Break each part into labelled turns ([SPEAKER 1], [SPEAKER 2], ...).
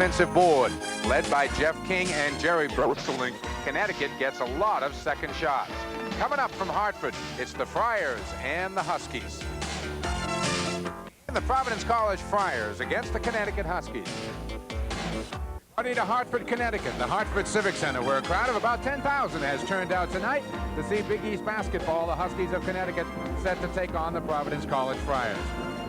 [SPEAKER 1] offensive board, led by Jeff King and Jerry Brostling. Connecticut gets a lot of second shots. Coming up from Hartford, it's the Friars and the Huskies. And the Providence College Friars against the Connecticut Huskies. Party to Hartford, Connecticut, the Hartford Civic Center, where a crowd of about 10,000 has turned out tonight to see Big East basketball. The Huskies of Connecticut set to take on the Providence College Friars.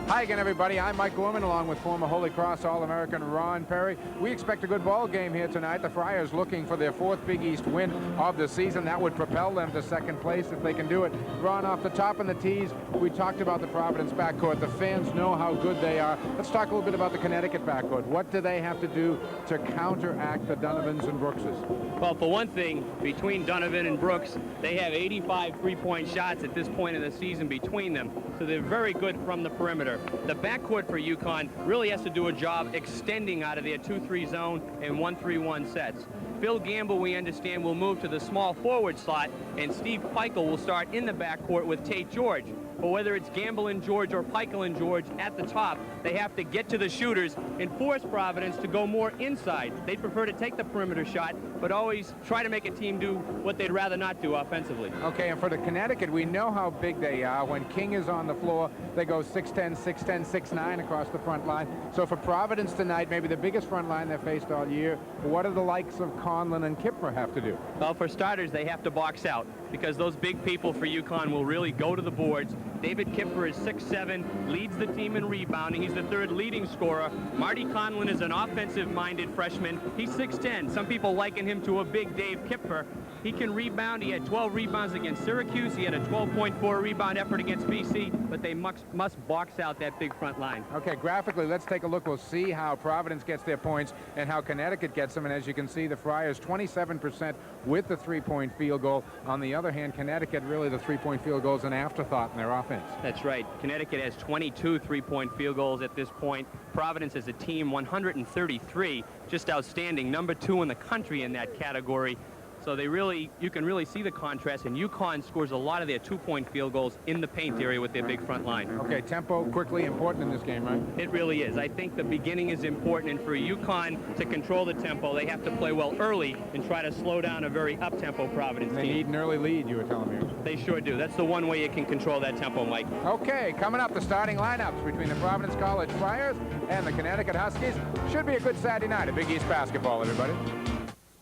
[SPEAKER 1] Hi again, everybody. I'm Mike Gorman, along with former Holy Cross All-American Ron Perry. We expect a good ball game here tonight. The Friars looking for their fourth Big East win of the season. That would propel them to second place if they can do it. Ron, off the top in the tees, we talked about the Providence backcourt. The fans know how good they are. Let's talk a little bit about the Connecticut backcourt. What do they have to do to counteract the Donovans and Brookses?
[SPEAKER 2] Well, for one thing, between Donovan and Brooks, they have 85 three-point shots at this point in the season between them, so they're very good from the perimeter. The backcourt for UConn really has to do a job extending out of their 2-3 zone and 1-3-1 sets. Phil Gamble, we understand, will move to the small forward slot, and Steve Peichel will start in the backcourt with Tate George. But whether it's Gamble and George or Peichel and George at the top, they have to get to the shooters and force Providence to go more inside. They prefer to take the perimeter shot, but always try to make a team do what they'd rather not do offensively.
[SPEAKER 1] Okay, and for the Connecticut, we know how big they are. When King is on the floor, they go 6'10", 6'10", 6'9" across the front line. So for Providence tonight, maybe the biggest front line they've faced all year, what do the likes of Conlon and Kipper have to do?
[SPEAKER 2] Well, for starters, they have to box out, because those big people for UConn will really go to the boards. David Kipper is 6'7", leads the team in rebounding. He's the third leading scorer. Marty Conlon is an offensive-minded freshman. He's 6'10". Some people liken him to a big Dave Kipper. He can rebound. He had 12 rebounds against Syracuse. He had a 12.4 rebound effort against BC, but they must box out that big front line.
[SPEAKER 1] Okay, graphically, let's take a look. We'll see how Providence gets their points and how Connecticut gets them. And as you can see, the Friars 27% with the three-point field goal. On the other hand, Connecticut, really the three-point field goal is an afterthought in their offense.
[SPEAKER 2] That's right. Connecticut has 22 three-point field goals at this point. Providence as a team, 133. Just outstanding. Number 2 in the country in that category. So you can really see the contrast, and UConn scores a lot of their two-point field goals in the paint area with their big front line.
[SPEAKER 1] Okay, tempo quickly important in this game, right?
[SPEAKER 2] It really is. I think the beginning is important, and for UConn to control the tempo, they have to play well early and try to slow down a very up-tempo Providence team.
[SPEAKER 1] They need an early lead, you were telling me.
[SPEAKER 2] They sure do. That's the one way you can control that tempo, Mike.
[SPEAKER 1] Okay, coming up, the starting lineups between the Providence College Friars and the Connecticut Huskies. Should be a good Saturday night of Big East basketball, everybody.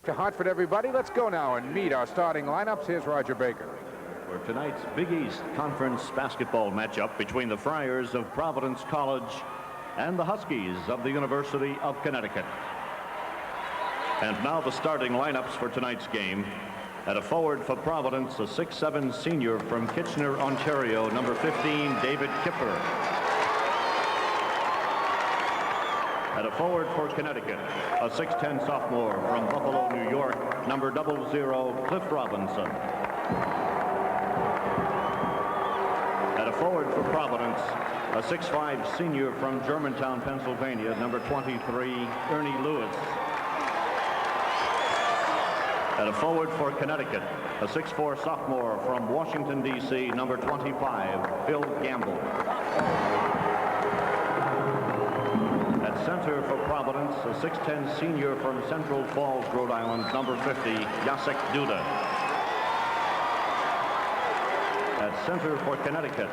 [SPEAKER 1] To Hartford, everybody. Let's go now and meet our starting lineups. Here's Roger Baker.
[SPEAKER 3] For tonight's Big East Conference basketball matchup between the Friars of Providence College and the Huskies of the University of Connecticut. And now the starting lineups for tonight's game. At a forward for Providence, a 6'7" senior from Kitchener, Ontario, number 15, David Kipper. At a forward for Connecticut, a 6'10" sophomore from Buffalo, New York, number 00, Cliff Robinson. At a forward for Providence, a 6'5" senior from Germantown, Pennsylvania, number 23, Ernie Lewis. At a forward for Connecticut, a 6'4" sophomore from Washington, D.C., number 25, Phil Gamble. At center for Providence, a 6'10" senior from Central Falls, Rhode Island, number 50, Jacek Duda. At center for Connecticut,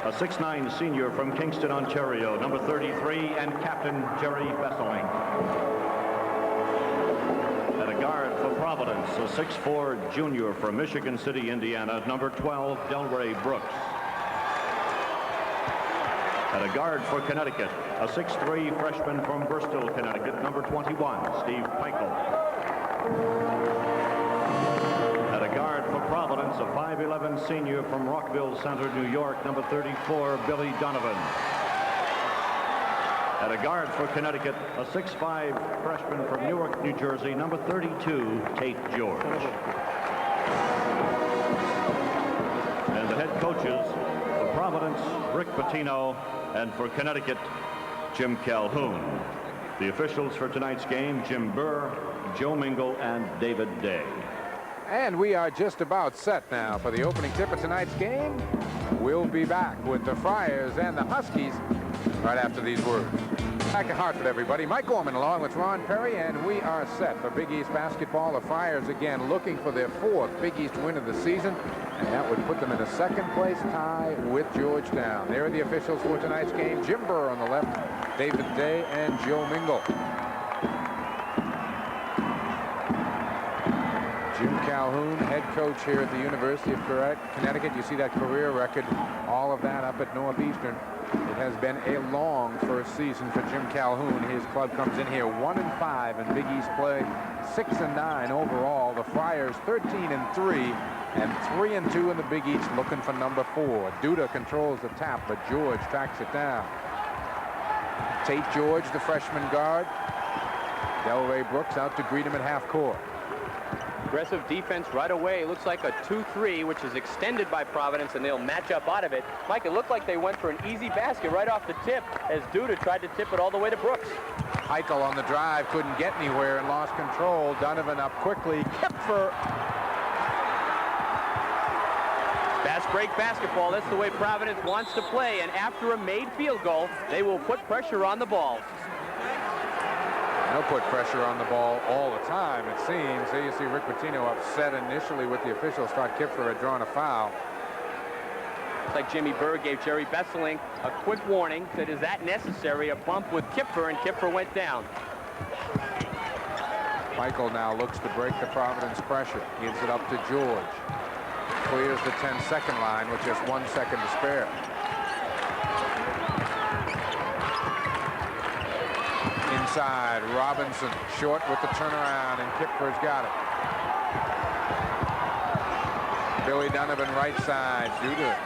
[SPEAKER 3] a 6'9" senior from Kingston, Ontario, number 33, and Captain Jerry Besseling. At a guard for Providence, a 6'4" junior from Michigan City, Indiana, number 12, Delray Brooks. At a guard for Connecticut, a 6'3" freshman from Bristol, Connecticut, number 21, Steve Peichel. At a guard for Providence, a 5'11" senior from Rockville Center, New York, number 34, Billy Donovan. At a guard for Connecticut, a 6'5" freshman from Newark, New Jersey, number 32, Tate George. And the head coaches for Providence, Rick Pitino, and for Connecticut, Jim Calhoun. The officials for tonight's game, Jim Burr, Joe Mingle, and David Day.
[SPEAKER 1] And we are just about set now for the opening tip of tonight's game. We'll be back with the Friars and the Huskies right after these words. Back at Hartford, everybody. Mike Gorman along with Ron Perry, and we are set for Big East basketball. The Friars again looking for their 4th Big East win of the season, and that would put them in a 2nd place tie with Georgetown. There are the officials for tonight's game. Jim Burr on the left, David Day, and Joe Mingle. Jim Calhoun, head coach here at the University of Connecticut. You see that career record, all of that up at Northeastern. It has been a long first season for Jim Calhoun. His club comes in here 1-5 in Big East play, 6-9 overall. The Friars 13-3 and 3-2 in the Big East, looking for number 4. Duda controls the tap, but George tracks it down. Tate George, the freshman guard. Delray Brooks out to greet him at half court.
[SPEAKER 2] Aggressive defense right away. Looks like a 2-3, which is extended by Providence, and they'll match up out of it. Mike, it looked like they went for an easy basket right off the tip as Duda tried to tip it all the way to Brooks.
[SPEAKER 1] Heichel on the drive, couldn't get anywhere and lost control. Donovan up quickly. Kipfer.
[SPEAKER 2] Fast break basketball. That's the way Providence wants to play, and after a made field goal, they will put pressure on the ball.
[SPEAKER 1] They'll put pressure on the ball all the time, it seems. There you see Rick Pitino upset initially with the officials. Thought Kipfer had drawn a foul.
[SPEAKER 2] It's like Jimmy Burr gave Jerry Besseling a quick warning. Said, is that necessary? A bump with Kipfer, and Kipfer went down.
[SPEAKER 1] Michael now looks to break the Providence pressure. Gives it up to George. Clears the 10-second line with just 1 second to spare. Inside, Robinson short with the turnaround, and Kipfer's got it. Billy Donovan right side. Duda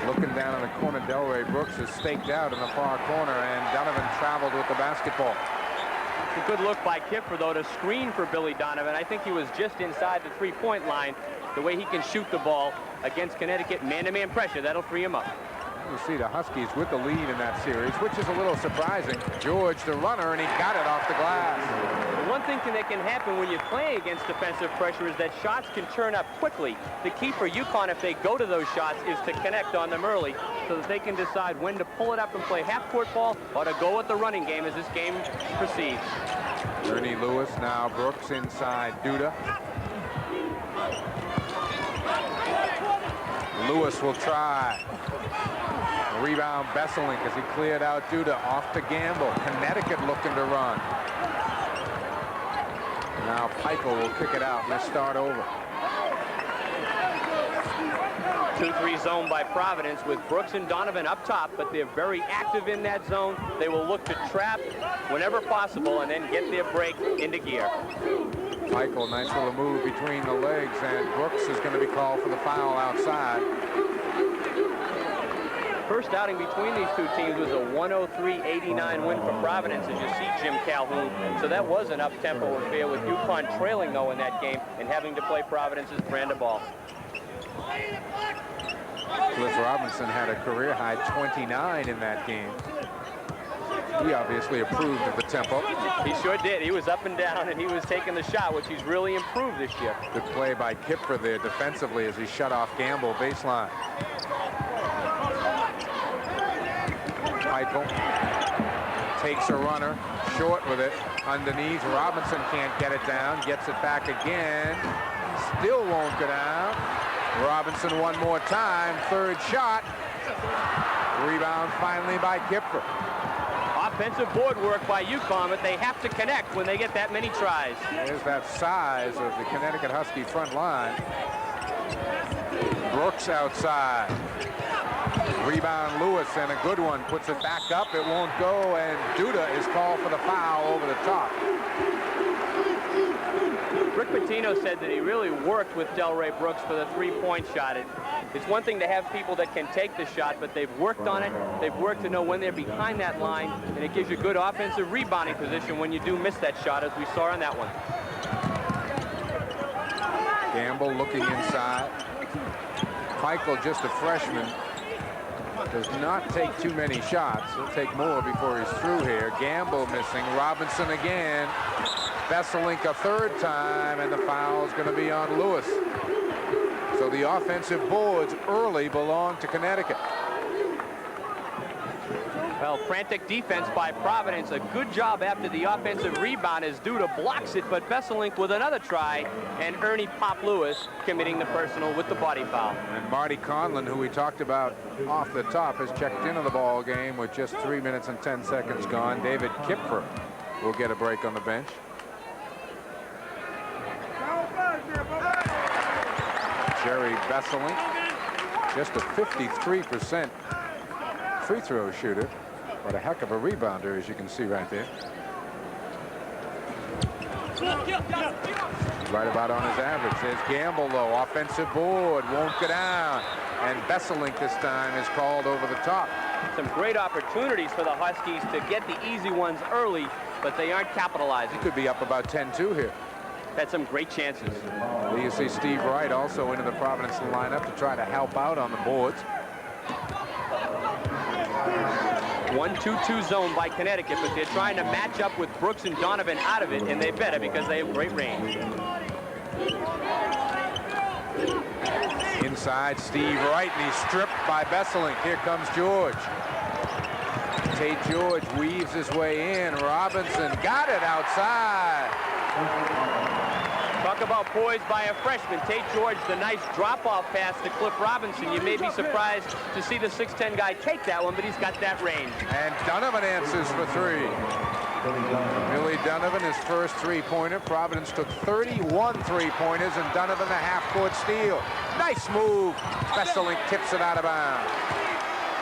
[SPEAKER 1] looking down in the corner. Delray Brooks is staked out in the far corner, and Donovan traveled with the basketball.
[SPEAKER 2] It's a good look by Kipfer, though, to screen for Billy Donovan. I think he was just inside the three-point line. The way he can shoot the ball against Connecticut, man-to-man pressure, that'll free him up.
[SPEAKER 1] You see the Huskies with the lead in that series, which is a little surprising. George, the runner, and he got it off the glass.
[SPEAKER 2] The one thing that can happen when you play against defensive pressure is that shots can turn up quickly. The key for UConn, if they go to those shots, is to connect on them early so that they can decide when to pull it up and play half-court ball or to go with the running game as this game proceeds.
[SPEAKER 1] Ernie Lewis, now Brooks inside Duda. Lewis will try. Rebound Besselink as he cleared out Duda. Off to Gamble. Connecticut looking to run. Now Peichel will kick it out. Let's start over.
[SPEAKER 2] 2-3 zone by Providence with Brooks and Donovan up top, but they're very active in that zone. They will look to trap whenever possible and then get their break into gear.
[SPEAKER 1] Peichel, nice little move between the legs, and Brooks is going to be called for the foul outside.
[SPEAKER 2] First outing between these two teams was a 103-89 win for Providence, as you see Jim Calhoun. So that was an up-tempo affair with UConn trailing, though, in that game and having to play Providence's brand of ball.
[SPEAKER 1] Cliff Robinson had a career-high 29 in that game. He obviously approved of the tempo.
[SPEAKER 2] He sure did. He was up and down, and he was taking the shot, which he's really improved this year.
[SPEAKER 1] Good play by Kipfer there defensively as he shut off Gamble baseline. Peichel takes a runner, short with it, underneath. Robinson can't get it down, gets it back again, still won't go down. Robinson one more time, third shot. Rebound finally by Kipfer.
[SPEAKER 2] Offensive board work by UConn, but they have to connect when they get that many tries.
[SPEAKER 1] There's that size of the Connecticut Husky front line. Brooks outside. Rebound Lewis, and a good one. Puts it back up. It won't go, and Duda is called for the foul over the top.
[SPEAKER 2] Rick Pitino said that he really worked with Delray Brooks for the three-point shot. It's one thing to have people that can take the shot, but they've worked on it. They've worked to know when they're behind that line, and it gives you good offensive rebounding position when you do miss that shot, as we saw on that one.
[SPEAKER 1] Gamble looking inside. Peichel, just a freshman, does not take too many shots. He'll take more before he's through here. Gamble missing. Robinson again. Besselink a third time, and the foul is going to be on Lewis. So the offensive boards early belong to Connecticut.
[SPEAKER 2] Well, frantic defense by Providence. A good job after the offensive rebound as Duda blocks it, but Besselink with another try, and Ernie Pop Lewis committing the personal with the body foul.
[SPEAKER 1] And Marty Conlon, who we talked about off the top, has checked into the ball game with just 3 minutes and 10 seconds gone. David Kipfer will get a break on the bench. Jerry Besselink, just a 53% free throw shooter, but a heck of a rebounder, as you can see right there. Right about on his average. There's Gamble, though. Offensive board, won't go down. And Besselink this time is called over the top.
[SPEAKER 2] Some great opportunities for the Huskies to get the easy ones early, but they aren't capitalizing.
[SPEAKER 1] Could be up about 10-2 here.
[SPEAKER 2] Had some great chances.
[SPEAKER 1] You see Steve Wright also into the Providence lineup to try to help out on the boards.
[SPEAKER 2] 1-2-2 zone by Connecticut, but they're trying to match up with Brooks and Donovan out of it, and they better because they have great range.
[SPEAKER 1] Inside, Steve Wright, and he's stripped by Besselink. Here comes George. Tate George weaves his way in. Robinson got it outside.
[SPEAKER 2] Talk about poised by a freshman. Tate George, the nice drop-off pass to Cliff Robinson. You may be surprised to see the 6'10" guy take that one, but he's got that range.
[SPEAKER 1] And Donovan answers for three. Billy Donovan, his first three-pointer. Providence took 31 three-pointers, and Donovan the half-court steal. Nice move. Besselink tips it out of bounds.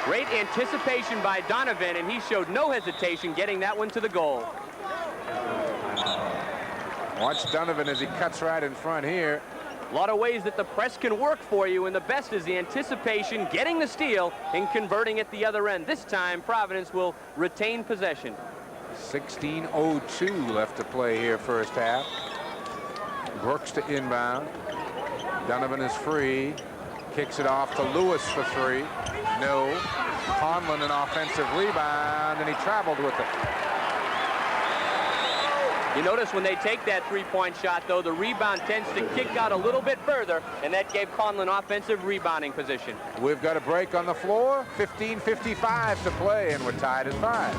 [SPEAKER 2] Great anticipation by Donovan, and he showed no hesitation getting that one to the goal.
[SPEAKER 1] Watch Donovan as he cuts right in front here.
[SPEAKER 2] A lot of ways that the press can work for you, and the best is the anticipation, getting the steal, and converting at the other end. This time, Providence will retain possession.
[SPEAKER 1] 16:02 left to play here first half. Brooks to inbound. Donovan is free. Kicks it off to Lewis for three. No. Conlon an offensive rebound, and he traveled with it.
[SPEAKER 2] You notice when they take that three-point shot, though, the rebound tends to kick out a little bit further, and that gave Conlon offensive rebounding position.
[SPEAKER 1] We've got a break on the floor. 15:55 to play, and we're tied at 5.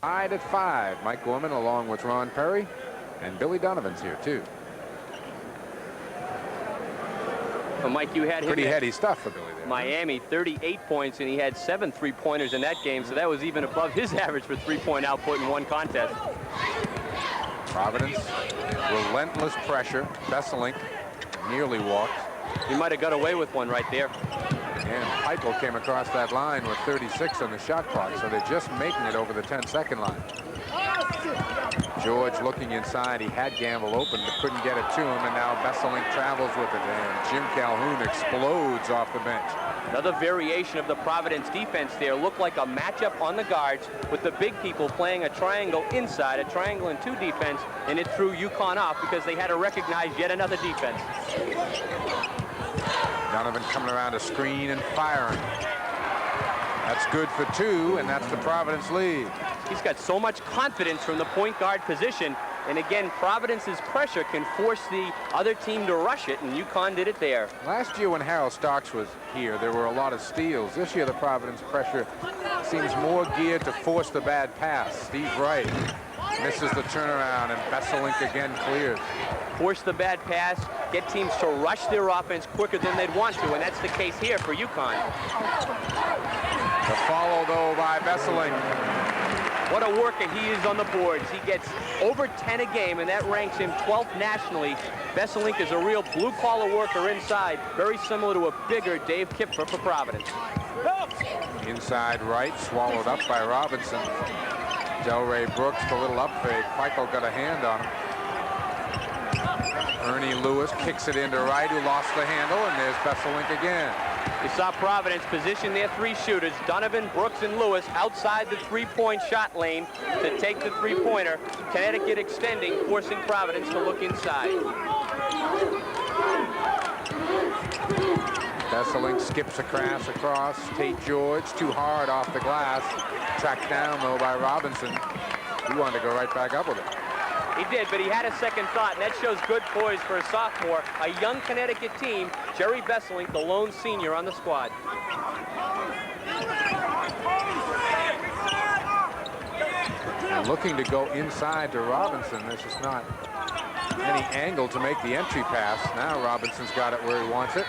[SPEAKER 1] Tied at 5. Mike Gorman along with Ron Perry, and Billy Donovan's here, too.
[SPEAKER 2] Well, Mike, you had him
[SPEAKER 1] pretty heady stuff for Billy there.
[SPEAKER 2] Miami, 38 points, and he had 7 three-pointers in that game, so that was even above his average for three-point output in one contest.
[SPEAKER 1] Providence, relentless pressure. Besselink nearly walked.
[SPEAKER 2] He might have got away with one right there.
[SPEAKER 1] And Heupel came across that line with 36 on the shot clock, so they're just making it over the 10-second line. George looking inside. He had Gamble open but couldn't get it to him, and now Besselink travels with it, and Jim Calhoun explodes off the bench.
[SPEAKER 2] Another variation of the Providence defense there. Looked like a matchup on the guards with the big people playing a triangle inside, a triangle and 2 defense, and it threw UConn off because they had to recognize yet another defense.
[SPEAKER 1] Donovan coming around a screen and firing. That's good for 2, and that's the Providence lead.
[SPEAKER 2] He's got so much confidence from the point guard position, and again, Providence's pressure can force the other team to rush it, and UConn did it there.
[SPEAKER 1] Last year when Harold Starks was here, there were a lot of steals. This year the Providence pressure seems more geared to force the bad pass. Steve Wright misses the turnaround, and Besselink again clears.
[SPEAKER 2] Force the bad pass, get teams to rush their offense quicker than they'd want to, and that's the case here for UConn.
[SPEAKER 1] The follow, though, by Besselink.
[SPEAKER 2] What a worker he is on the boards. He gets over 10 a game, and that ranks him 12th nationally. Besselink is a real blue-collar worker inside, very similar to a bigger Dave Kipfer for Providence.
[SPEAKER 1] Inside right, swallowed up by Robinson. Delray Brooks, the little up fake. Michael got a hand on him. Ernie Lewis kicks it into Wright, who lost the handle, and there's Besselink again.
[SPEAKER 2] You saw Providence position their 3 shooters, Donovan, Brooks, and Lewis, outside the three-point shot lane to take the three-pointer. Connecticut extending, forcing Providence to look inside.
[SPEAKER 1] Besselink skips across. Tate George, too hard off the glass. Tracked down, though, by Robinson. He wanted to go right back up with it.
[SPEAKER 2] He did, but he had a second thought, and that shows good poise for a sophomore. A young Connecticut team, Jerry Besselink, the lone senior on the squad.
[SPEAKER 1] And looking to go inside to Robinson. There's just not any angle to make the entry pass. Now Robinson's got it where he wants it.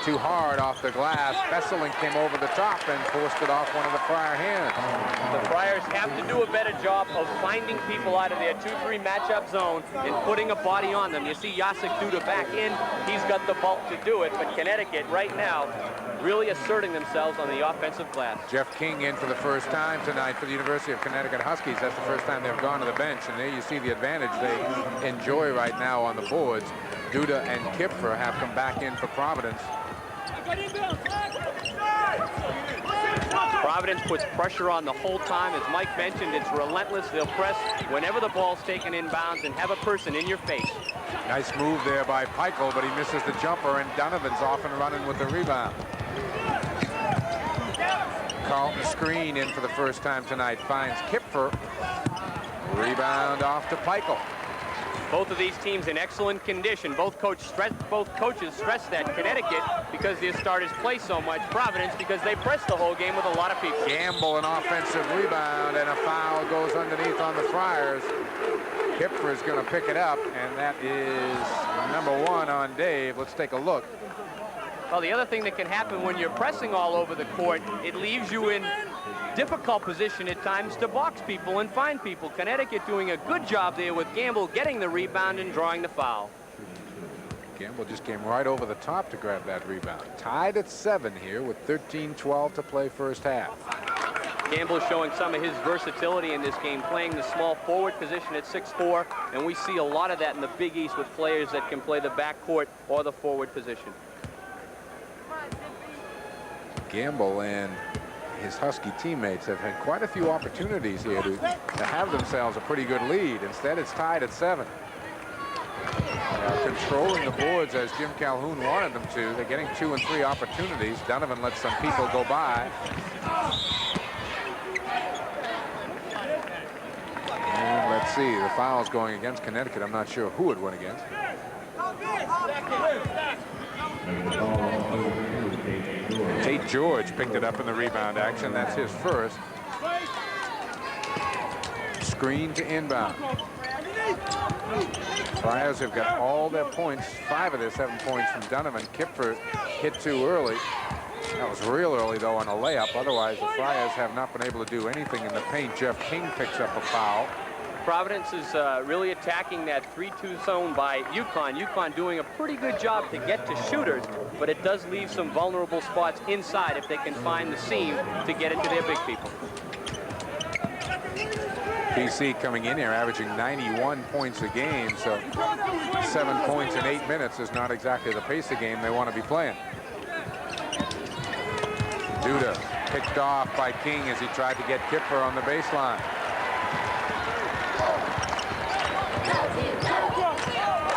[SPEAKER 1] Too hard off the glass. Besselink came over the top and forced it off one of the Friar hands.
[SPEAKER 2] The Friars have to do a better job of finding people out of their 2-3 matchup zone and putting a body on them. You see Jacek Duda back in. He's got the bulk to do it, but Connecticut right now really asserting themselves on the offensive glass.
[SPEAKER 1] Jeff King in for the first time tonight for the University of Connecticut Huskies. That's the first time they've gone to the bench, and there you see the advantage they enjoy right now on the boards. Duda and Kipfer have come back in for Providence.
[SPEAKER 2] Providence puts pressure on the whole time. As Mike mentioned, it's relentless. They'll press whenever the ball's taken inbounds and have a person in your face.
[SPEAKER 1] Nice move there by Peichel, but he misses the jumper, and Donovan's off and running with the rebound. Carlton screen in for the first time tonight. Finds Kipfer. Rebound off to Peichel.
[SPEAKER 2] Both of these teams in excellent condition. Both coaches stress that. Connecticut because their starters play so much. Providence because they press the whole game with a lot of people.
[SPEAKER 1] Gamble, an offensive rebound, and a foul goes underneath on the Friars. Kipfer is going to pick it up, and that is number 1 on Dave. Let's take a look.
[SPEAKER 2] Well, the other thing that can happen when you're pressing all over the court, it leaves you in difficult position at times to box people and find people. Connecticut doing a good job there with Gamble getting the rebound and drawing the foul.
[SPEAKER 1] Gamble just came right over the top to grab that rebound. Tied at 7 here with 13-12 to play first half.
[SPEAKER 2] Gamble showing some of his versatility in this game, playing the small forward position at 6'4", and we see a lot of that in the Big East with players that can play the backcourt or the forward position.
[SPEAKER 1] Gamble and his Husky teammates have had quite a few opportunities here to have themselves a pretty good lead. Instead, it's tied at 7. Controlling the boards as Jim Calhoun wanted them to. They're getting 2 and 3 opportunities. Donovan lets some people go by. And let's see, the foul's going against Connecticut. I'm not sure who it went against. Tate George picked it up in the rebound action. That's his first. Screen to inbound. Friars have got all their points, 5 of their 7 points from Donovan. Kipfer hit too early. That was real early, though, on a layup. Otherwise, the Friars have not been able to do anything in the paint. Jeff King picks up a foul.
[SPEAKER 2] Providence is really attacking that 3-2 zone by UConn. UConn doing a pretty good job to get to shooters, but it does leave some vulnerable spots inside if they can find the seam to get it to their big people.
[SPEAKER 1] BC coming in here averaging 91 points a game, so 7 points in 8 minutes is not exactly the pace of game they want to be playing. Duda picked off by King as he tried to get Kipfer on the baseline.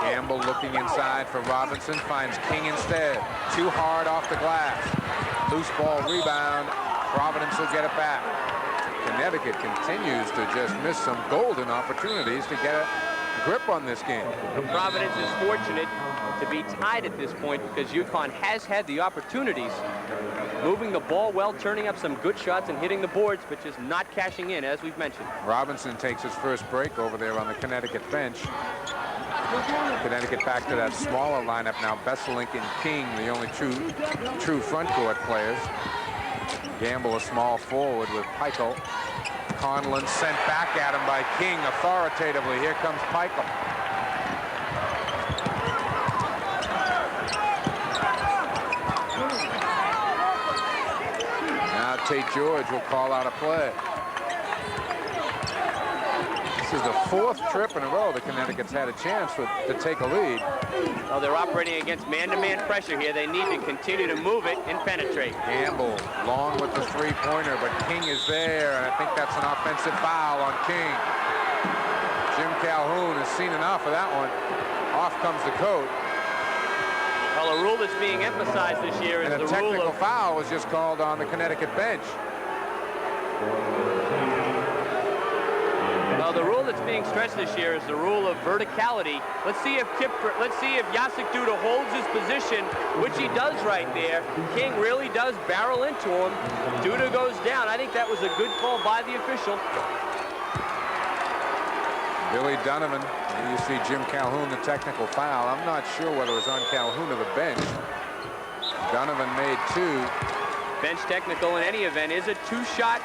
[SPEAKER 1] Gamble looking inside for Robinson, finds King instead. Too hard off the glass. Loose ball rebound. Providence will get it back. Connecticut continues to just miss some golden opportunities to get a grip on this game.
[SPEAKER 2] Providence is fortunate to be tied at this point because UConn has had the opportunities, moving the ball well, turning up some good shots and hitting the boards, but just not cashing in, as we've mentioned.
[SPEAKER 1] Robinson takes his first break over there on the Connecticut bench. Connecticut back to that smaller lineup now. Besselink and King, the only true front court players. Gamble a small forward with Peichel. Conlon sent back at him by King authoritatively. Here comes Peichel. Now Tate George will call out a play. This is the 4th trip in a row that Connecticut's had a chance to take a lead.
[SPEAKER 2] Well, they're operating against man-to-man pressure here. They need to continue to move it and penetrate.
[SPEAKER 1] Gamble long with the 3-pointer, but King is there, and I think that's an offensive foul on King. Jim Calhoun has seen enough of that one. Off comes the coat.
[SPEAKER 2] Well, a rule that's being emphasized this year is
[SPEAKER 1] and
[SPEAKER 2] the
[SPEAKER 1] a technical
[SPEAKER 2] rule of
[SPEAKER 1] foul was just called on the Connecticut bench.
[SPEAKER 2] Well, Well, the rule that's being stressed this year is the rule of verticality. Let's see if Jacek Duda holds his position, which he does right there. King really does barrel into him. Duda goes down. I think that was a good call by the official.
[SPEAKER 1] Billy Donovan, you see Jim Calhoun, the technical foul. I'm not sure whether it was on Calhoun or the bench. Donovan made 2.
[SPEAKER 2] Bench technical in any event is a 2-shot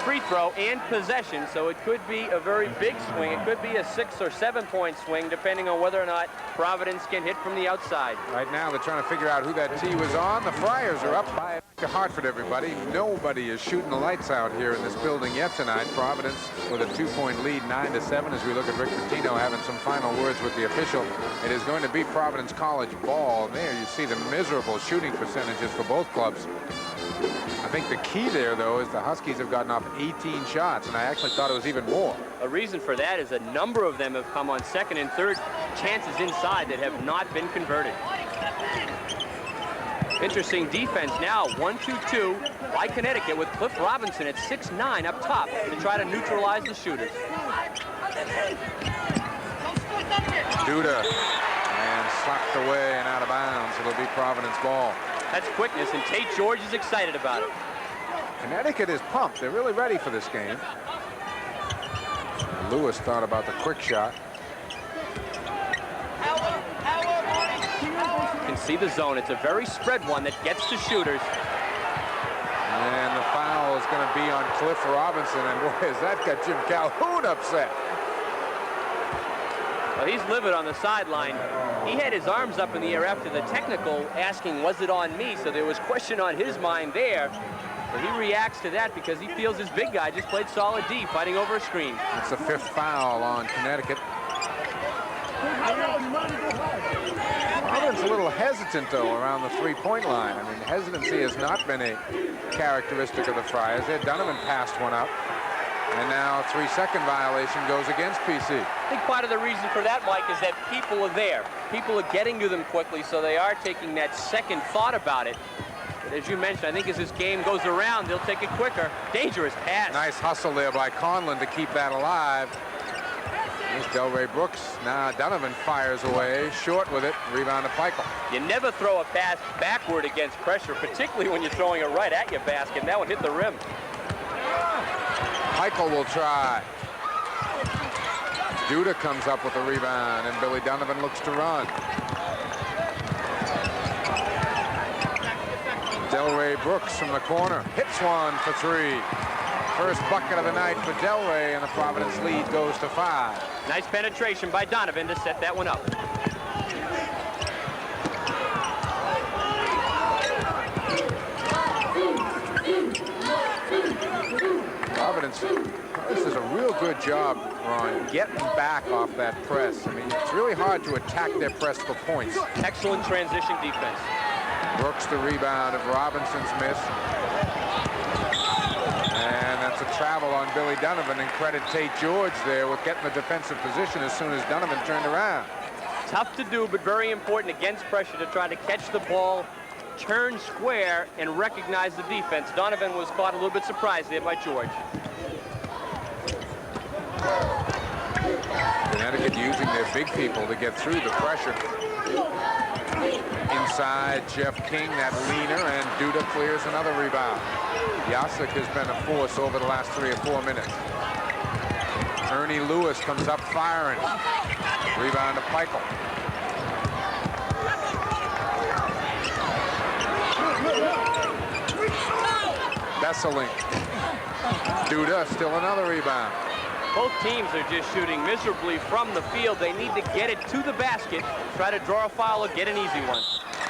[SPEAKER 2] free throw and possession, so it could be a very big swing. It could be a 6 or 7 point swing, depending on whether or not Providence can hit from the outside.
[SPEAKER 1] Right now, they're trying to figure out who that tee was on. The Friars are up by to Hartford, everybody. Nobody is shooting the lights out here in this building yet tonight. Providence with a 2-point lead, 9-7, as we look at Rick Pitino having some final words with the official. It is going to be Providence College ball. There you see the miserable shooting percentages for both clubs. I think the key there, though, is the Huskies have gotten off 18 shots, and I actually thought it was even more.
[SPEAKER 2] A reason for that is a number of them have come on second and third chances inside that have not been converted. Interesting defense now, 1-2-2 by Connecticut with Cliff Robinson at 6'9" up top to try to neutralize the shooters.
[SPEAKER 1] Duda, and slapped away and out of bounds. It'll be Providence ball.
[SPEAKER 2] That's quickness, and Tate George is excited about it.
[SPEAKER 1] Connecticut is pumped. They're really ready for this game. Lewis thought about the quick shot.
[SPEAKER 2] You can see the zone. It's a very spread one that gets to shooters.
[SPEAKER 1] And the foul is going to be on Cliff Robinson, and boy, has that got Jim Calhoun upset.
[SPEAKER 2] Well, he's livid on the sideline. He had his arms up in the air after the technical, asking, was it on me? So there was question on his mind there. But he reacts to that because he feels his big guy just played solid D, fighting over a screen.
[SPEAKER 1] It's the 5th foul on Connecticut. Providence a little hesitant, though, around the 3-point line. I mean, hesitancy has not been a characteristic of the Friars. Donovan passed one up. And now a 3-second violation goes against PC.
[SPEAKER 2] I think part of the reason for that, Mike, is that people are there. People are getting to them quickly, so they are taking that second thought about it. But as you mentioned, I think as this game goes around, they'll take it quicker. Dangerous pass.
[SPEAKER 1] Nice hustle there by Conlon to keep that alive. Here's Delray Brooks. Now Donovan fires away, short with it. Rebound to Peichel.
[SPEAKER 2] You never throw a pass backward against pressure, particularly when you're throwing it right at your basket. And that one hit the rim.
[SPEAKER 1] Peichel will try. Duda comes up with a rebound, and Billy Donovan looks to run. Delray Brooks from the corner hits one for 3. First bucket of the night for Delray, and the Providence lead goes to 5.
[SPEAKER 2] Nice penetration by Donovan to set that one up.
[SPEAKER 1] Providence, this is a real good job, Ron, getting back off that press. I mean, it's really hard to attack their press for points.
[SPEAKER 2] Excellent transition defense.
[SPEAKER 1] Brooks the rebound of Robinson's miss. And that's a travel on Billy Donovan, and credit Tate George there with getting the defensive position as soon as Donovan turned around.
[SPEAKER 2] Tough to do, but very important against pressure to try to catch the ball, turn square, and recognize the defense. Donovan was caught a little bit surprised there by George.
[SPEAKER 1] Connecticut using their big people to get through the pressure. Inside, Jeff King, that leaner, and Duda clears another rebound. Jacek has been a force over the last 3 or 4 minutes. Ernie Lewis comes up firing. Rebound to Peichel. Besseling. Duda, still another rebound.
[SPEAKER 2] Both teams are just shooting miserably from the field. They need to get it to the basket, try to draw a foul or get an easy one.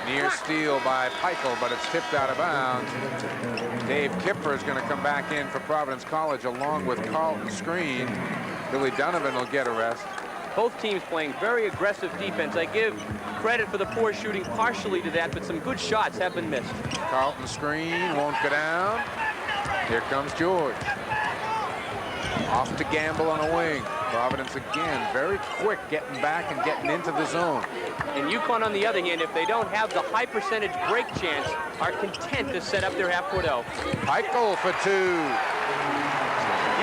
[SPEAKER 1] Near steal by Peichel, but it's tipped out of bounds. Dave Kipper is going to come back in for Providence College along with Carlton Screen. Billy Donovan will get a rest.
[SPEAKER 2] Both teams playing very aggressive defense. I give credit for the poor shooting partially to that, but some good shots have been missed.
[SPEAKER 1] Carlton Screen won't go down. Here comes George. Off to Gamble on a wing. Providence again, very quick getting back and getting into the zone.
[SPEAKER 2] And UConn, on the other hand, if they don't have the high percentage break chance, are content to set up their half-court L.
[SPEAKER 1] Peichel for 2.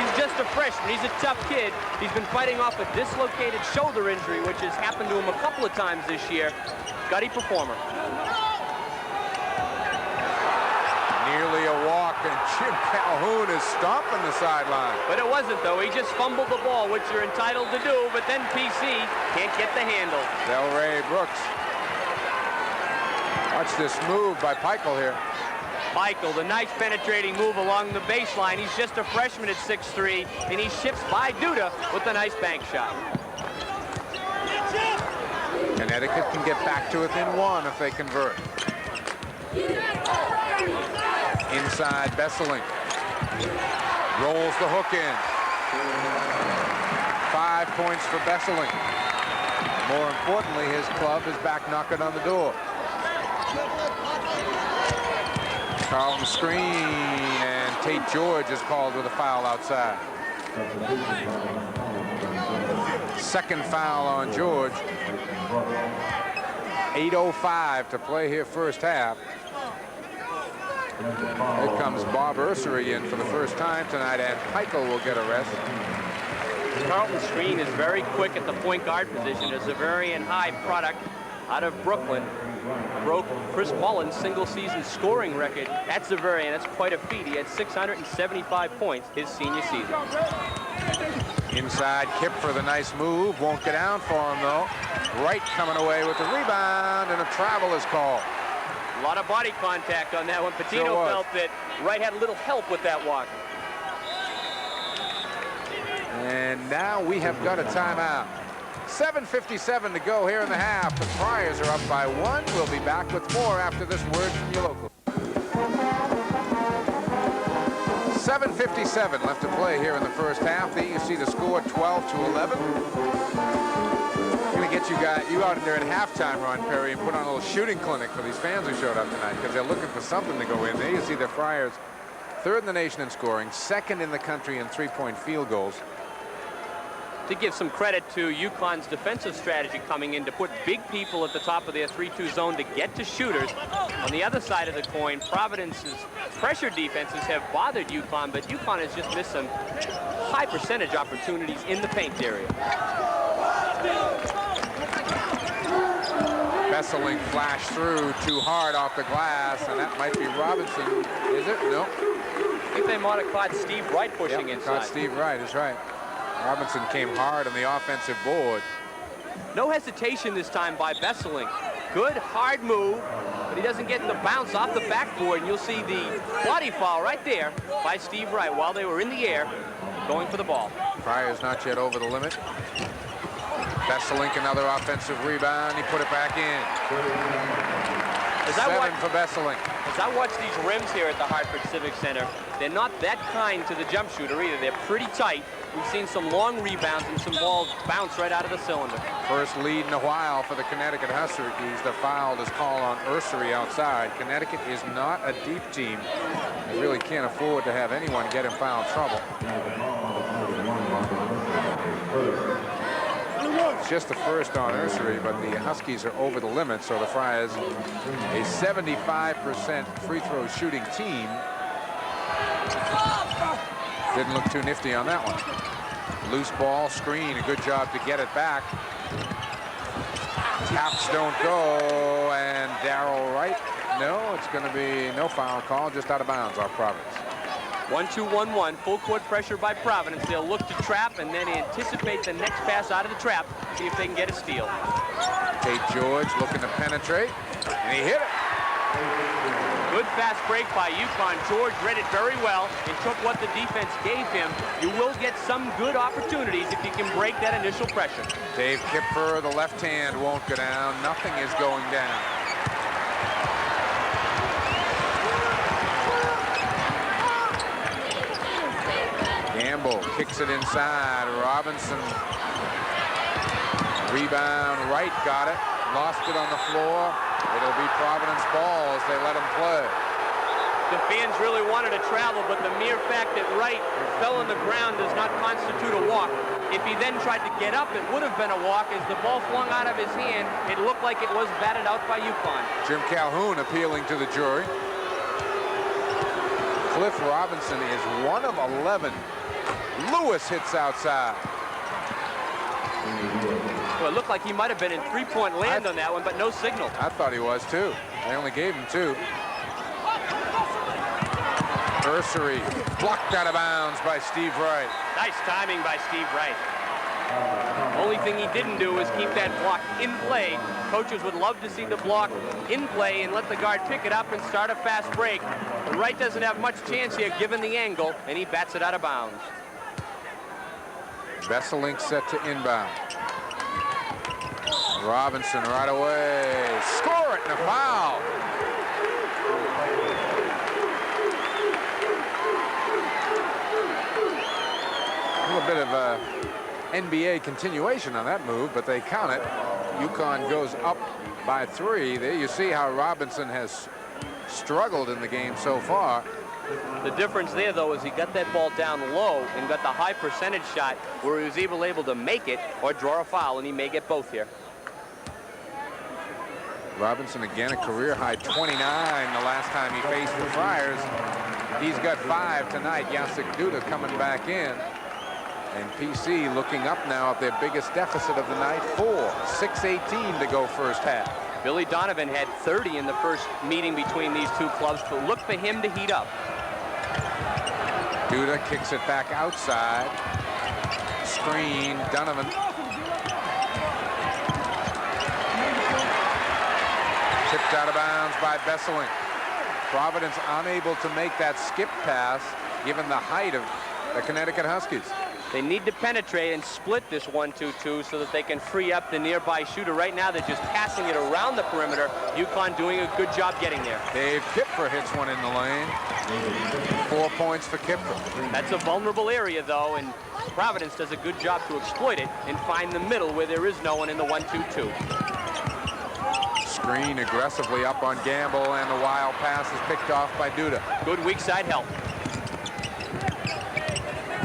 [SPEAKER 2] He's just a freshman. He's a tough kid. He's been fighting off a dislocated shoulder injury, which has happened to him a couple of times this year. Gutty performer.
[SPEAKER 1] Nearly a walk, and Jim Calhoun is stomping the sideline.
[SPEAKER 2] But it wasn't, though. He just fumbled the ball, which you're entitled to do, but then PC can't get the handle.
[SPEAKER 1] Delray Brooks. Watch this move by Peichel here.
[SPEAKER 2] Michael, the nice penetrating move along the baseline. He's just a freshman at 6'3", and he ships by Duda with a nice bank shot.
[SPEAKER 1] Connecticut can get back to within one if they convert. Inside Besseling. Rolls the hook in. 5 points for Besseling. More importantly, his club is back knocking on the door. Carlton screen, and Tate George is called with a foul outside. Second foul on George. 8:05 to play here first half. Here comes Bob Ursery in for the first time tonight, and Peichel will get a rest.
[SPEAKER 2] Carlton screen is very quick at the point guard position. It's a very high product out of Brooklyn. Broke Chris Mullin's single-season scoring record at Zaverian. That's quite a feat. He had 675 points his senior season.
[SPEAKER 1] Inside Kip for the nice move. Won't get down for him, though. Wright coming away with the rebound, and a travel is called.
[SPEAKER 2] A lot of body contact on that one. Patino felt that Wright had a little help with that walk.
[SPEAKER 1] And now we have got a timeout. 7:57 to go here in the half. The Friars are up by 1. We'll be back with more after this word from your local. 7:57 left to play here in the first half. There you see the score 12-11. Going to get you out there at halftime, Ron Perry, and put on a little shooting clinic for these fans who showed up tonight, because they're looking for something to go in. There you see the Friars, 3rd in the nation in scoring, 2nd in the country in three-point field goals.
[SPEAKER 2] To give some credit to UConn's defensive strategy coming in to put big people at the top of their 3-2 zone to get to shooters. On the other side of the coin, Providence's pressure defenses have bothered UConn, but UConn has just missed some high percentage opportunities in the paint area.
[SPEAKER 1] Besseling flashed through too hard off the glass, and that might be Robinson. Is it? No.
[SPEAKER 2] I think they might have caught Steve Wright pushing inside.
[SPEAKER 1] Caught Steve Wright, that's right. Robinson came hard on the offensive board.
[SPEAKER 2] No hesitation this time by Besseling. Good, hard move, but he doesn't get the bounce off the backboard, and you'll see the body foul right there by Steve Wright while they were in the air going for the ball.
[SPEAKER 1] Friars not yet over the limit. Besseling, another offensive rebound. He put it back in. 7 for Besseling.
[SPEAKER 2] As I watch these rims here at the Hartford Civic Center, they're not that kind to the jump shooter either. They're pretty tight. We've seen some long rebounds and some balls bounce right out of the cylinder.
[SPEAKER 1] First lead in a while for the Connecticut Huskies. The foul is called on Ursery outside. Connecticut is not a deep team. They really can't afford to have anyone get in foul trouble. It's just the first on Ursery, but the Huskies are over the limit, so the Friars, a 75% free throw shooting team, didn't look too nifty on that one. Loose ball, screen, a good job to get it back. Taps don't go, and Darrell Wright, no, it's going to be no foul call, just out of bounds off Providence.
[SPEAKER 2] 1-2-1-1, full court pressure by Providence. They'll look to trap and then anticipate the next pass out of the trap, see if they can get a steal.
[SPEAKER 1] Tate George looking to penetrate, and he hit it.
[SPEAKER 2] Good fast break by UConn. George read it very well and took what the defense gave him. You will get some good opportunities if you can break that initial pressure.
[SPEAKER 1] Dave Kipfer, the left hand won't go down. Nothing is going down. Gamble kicks it inside. Robinson. Rebound. Wright got it. Lost it on the floor. It'll be Providence ball as they let him play.
[SPEAKER 2] The fans really wanted to travel, but the mere fact that Wright fell on the ground does not constitute a walk. If he then tried to get up, it would have been a walk. As the ball flung out of his hand, it looked like it was batted out by UConn.
[SPEAKER 1] Jim Calhoun appealing to the jury. Cliff Robinson is 1 of 11 Lewis hits outside.
[SPEAKER 2] Well, it looked like he might have been in three-point land on that one, but no signal.
[SPEAKER 1] I thought he was too. They only gave him 2. Ursery blocked out of bounds by Steve Wright.
[SPEAKER 2] Nice timing by Steve Wright. Only thing he didn't do was keep that block in play. Coaches would love to see the block in play and let the guard pick it up and start a fast break. But Wright doesn't have much chance here given the angle, and he bats it out of bounds.
[SPEAKER 1] Besselink set to inbound. Robinson right away. Score it, and a foul. A little bit of a NBA continuation on that move, but they count it. UConn goes up by 3. There you see how Robinson has struggled in the game so far.
[SPEAKER 2] The difference there, though, is he got that ball down low and got the high percentage shot where he was able to make it or draw a foul, and he may get both here.
[SPEAKER 1] Robinson again a career high 29 the last time he faced the Friars. He's got 5 tonight. Jacek Duda coming back in. And PC looking up now at their biggest deficit of the night, 4. 6:18 to go first half.
[SPEAKER 2] Billy Donovan had 30 in the first meeting between these two clubs, but look for him to heat up.
[SPEAKER 1] Duda kicks it back outside. Screen, Donovan. Tipped out of bounds by Besselink. Providence unable to make that skip pass given the height of the Connecticut Huskies.
[SPEAKER 2] They need to penetrate and split this 1-2-2 so that they can free up the nearby shooter. Right now, they're just passing it around the perimeter. UConn doing a good job getting there.
[SPEAKER 1] Dave Kipfer hits one in the lane. 4 points for Kipfer.
[SPEAKER 2] That's a vulnerable area, though, and Providence does a good job to exploit it and find the middle where there is no one in the 1-2-2.
[SPEAKER 1] Screen aggressively up on Gamble, and the wild pass is picked off by Duda.
[SPEAKER 2] Good weak side help.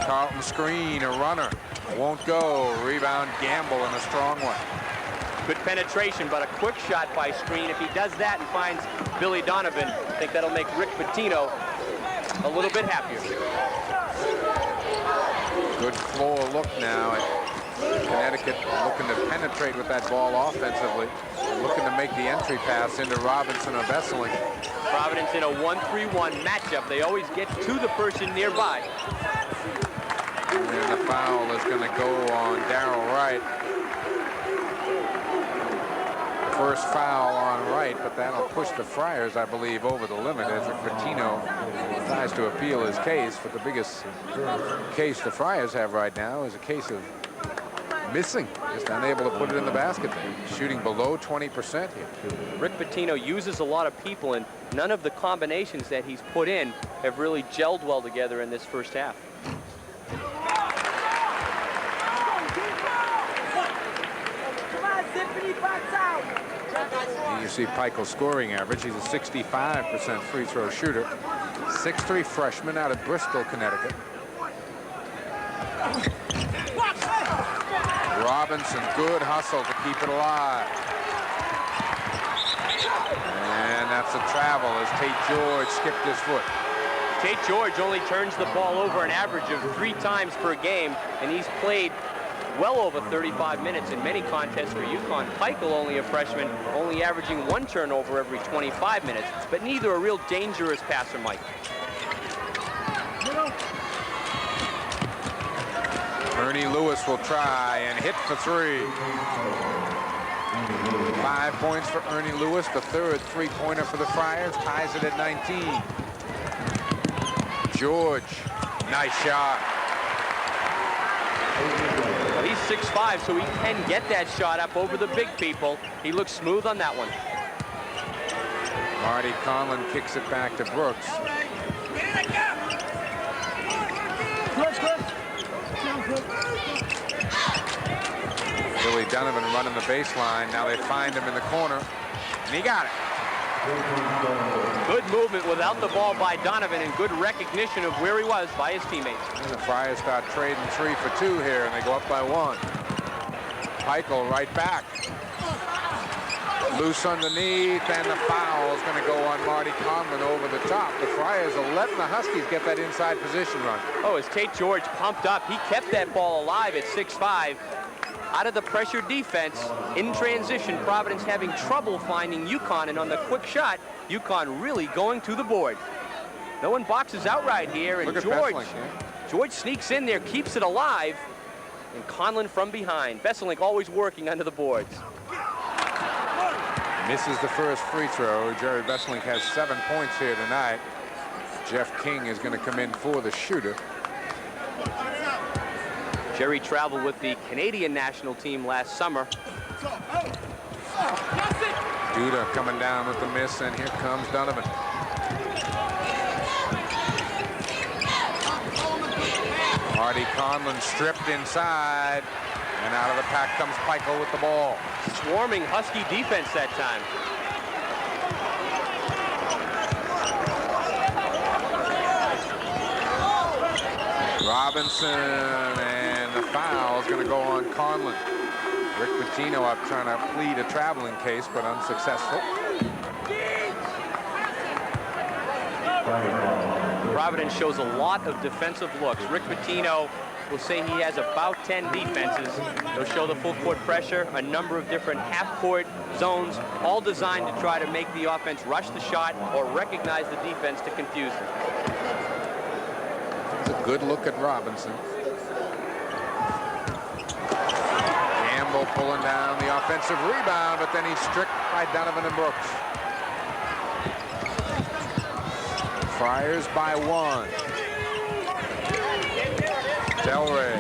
[SPEAKER 1] Carlton screen, a runner. Won't go. Rebound Gamble in a strong one.
[SPEAKER 2] Good penetration, but a quick shot by Screen. If he does that and finds Billy Donovan, I think that'll make Rick Pitino a little bit happier.
[SPEAKER 1] Good floor look now at Connecticut, looking to penetrate with that ball offensively. Looking to make the entry pass into Robinson or Besselink.
[SPEAKER 2] Providence in a 1-3-1 matchup. They always get to the person nearby.
[SPEAKER 1] And the foul is going to go on Darrell Wright. First foul on Wright, but that'll push the Friars, I believe, over the limit as Patino tries to appeal his case. But the biggest case the Friars have right now is a case of missing, just unable to put it in the basket. Shooting below 20% here.
[SPEAKER 2] Rick Pitino uses a lot of people, and none of the combinations that he's put in have really gelled well together in this first half.
[SPEAKER 1] You see Pikel's scoring average. He's a 65% free throw shooter. 6'3" freshman out of Bristol, Connecticut. Robinson, good hustle to keep it alive. And that's a travel as Tate George skipped his foot.
[SPEAKER 2] Tate George only turns the ball over an average of 3 times per game, and he's played well over 35 minutes in many contests for UConn. Pikel, only a freshman, only averaging 1 turnover every 25 minutes, but neither a real dangerous passer, Mike.
[SPEAKER 1] Ernie Lewis will try and hit for 3. 5 points for Ernie Lewis, the 3rd three-pointer for the Friars, ties it at 19. George, nice shot.
[SPEAKER 2] Well, he's 6'5", so he can get that shot up over the big people. He looks smooth on that one.
[SPEAKER 1] Marty Conlon kicks it back to Brooks. Billy Donovan running the baseline. Now they find him in the corner, and he got it.
[SPEAKER 2] Good movement without the ball by Donovan, and good recognition of where he was by his teammates.
[SPEAKER 1] And the Friars start trading 3 for 2 here, and they go up by 1. Pikel right back. Loose underneath, and the foul is going to go on Marty Conlon over the top. The Friars are letting the Huskies get that inside position run.
[SPEAKER 2] Oh, as Tate George pumped up, he kept that ball alive at 6'5". Out of the pressure defense, in transition, Providence having trouble finding UConn, and on the quick shot, UConn really going to the board. No one boxes out right here, and George sneaks in there, keeps it alive, and Conlon from behind. Besselink always working under the boards.
[SPEAKER 1] Misses the first free throw. Jerry Besselink has 7 points here tonight. Jeff King is going to come in for the shooter.
[SPEAKER 2] Jerry traveled with the Canadian national team last summer.
[SPEAKER 1] Duda coming down with the miss, and here comes Donovan. Marty Conlon stripped inside, and out of the pack comes Pico with the ball.
[SPEAKER 2] Swarming Husky defense that time.
[SPEAKER 1] Robinson, and the foul is going to go on Conlon. Rick Pitino up trying to plead a traveling case, but unsuccessful.
[SPEAKER 2] Providence shows a lot of defensive looks. Rick Pitino will say he has about 10 defenses. They'll show the full court pressure, a number of different half-court zones, all designed to try to make the offense rush the shot or recognize the defense to confuse them.
[SPEAKER 1] It's a good look at Robinson. Gamble pulling down the offensive rebound, but then he's stripped by Donovan and Brooks. Friars by 1. Delray.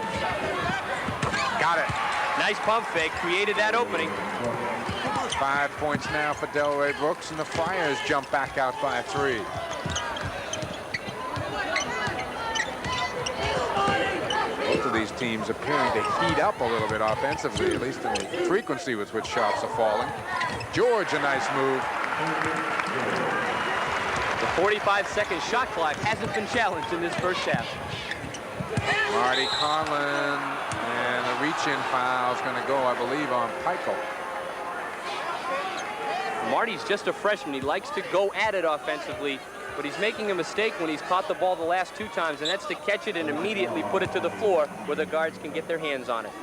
[SPEAKER 1] Got it.
[SPEAKER 2] Nice pump fake, created that opening.
[SPEAKER 1] 5 points now for Delray Brooks, and the Friars jump back out by 3. Both of these teams appearing to heat up a little bit offensively, at least in the frequency with which shots are falling. George, a nice move.
[SPEAKER 2] The 45-second shot clock hasn't been challenged in this first half.
[SPEAKER 1] Marty Conlon, and the reach-in foul is going to go, I believe, on Pico.
[SPEAKER 2] Marty's just a freshman. He likes to go at it offensively, but he's making a mistake when he's caught the ball the last 2 times, and that's to catch it and immediately put it to the floor where the guards can get their hands on it.